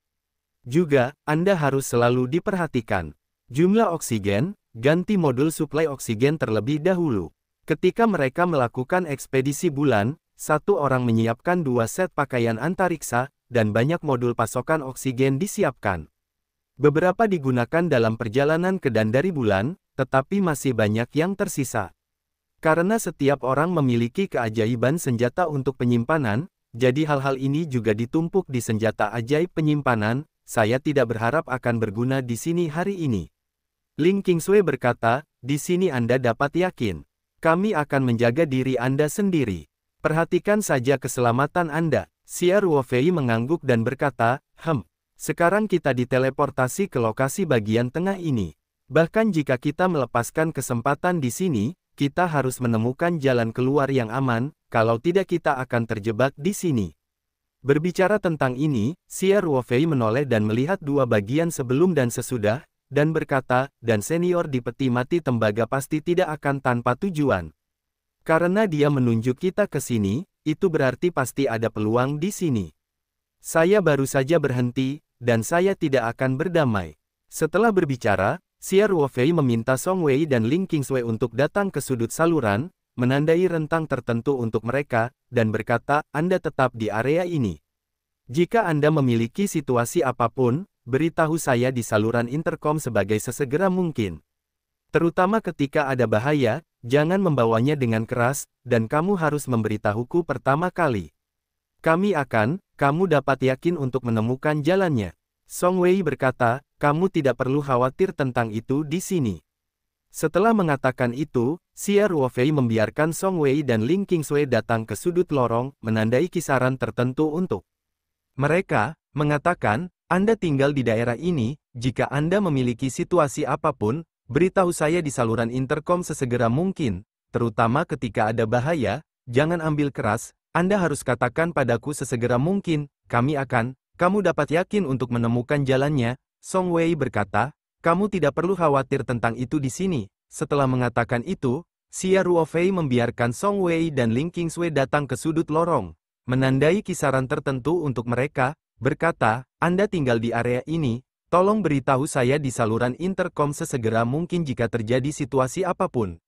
Juga, Anda harus selalu diperhatikan. Jumlah oksigen, ganti modul suplai oksigen terlebih dahulu. Ketika mereka melakukan ekspedisi bulan, satu orang menyiapkan 2 set pakaian antariksa, dan banyak modul pasokan oksigen disiapkan. Beberapa digunakan dalam perjalanan ke dan dari bulan, tetapi masih banyak yang tersisa. Karena setiap orang memiliki keajaiban senjata untuk penyimpanan, jadi hal-hal ini juga ditumpuk di senjata ajaib penyimpanan, saya tidak berharap akan berguna di sini hari ini. Ling Qingsui berkata, di sini Anda dapat yakin. Kami akan menjaga diri Anda sendiri. Perhatikan saja keselamatan Anda. Xia Ruofei mengangguk dan berkata, sekarang kita diteleportasi ke lokasi bagian tengah ini. Bahkan jika kita melepaskan kesempatan di sini, kita harus menemukan jalan keluar yang aman, kalau tidak kita akan terjebak di sini. Berbicara tentang ini, Xia Ruofei menoleh dan melihat dua bagian sebelum dan sesudah, dan berkata, dan senior di peti mati tembaga pasti tidak akan tanpa tujuan. Karena dia menunjuk kita ke sini, itu berarti pasti ada peluang di sini. Saya baru saja berhenti, dan saya tidak akan berdamai. Setelah berbicara, Xia Ruofei meminta Song Wei dan Ling Qingsui untuk datang ke sudut saluran, menandai rentang tertentu untuk mereka, dan berkata, Anda tetap di area ini. Jika Anda memiliki situasi apapun, beritahu saya di saluran interkom sebagai sesegera mungkin. Terutama ketika ada bahaya, jangan membawanya dengan keras, dan kamu harus memberitahuku pertama kali. Kamu dapat yakin untuk menemukan jalannya. Song Wei berkata, kamu tidak perlu khawatir tentang itu di sini. Setelah mengatakan itu, Xia Ruofei membiarkan Song Wei dan Ling Qingsui datang ke sudut lorong, menandai kisaran tertentu untuk mereka, mengatakan, Anda tinggal di daerah ini, jika Anda memiliki situasi apapun, beritahu saya di saluran interkom sesegera mungkin, terutama ketika ada bahaya, jangan ambil keras, Anda harus katakan padaku sesegera mungkin, kamu dapat yakin untuk menemukan jalannya. Song Wei berkata, kamu tidak perlu khawatir tentang itu di sini. Setelah mengatakan itu, Xia Ruofei membiarkan Song Wei dan Ling Qingsui datang ke sudut lorong, menandai kisaran tertentu untuk mereka, berkata, Anda tinggal di area ini, tolong beritahu saya di saluran interkom sesegera mungkin jika terjadi situasi apapun.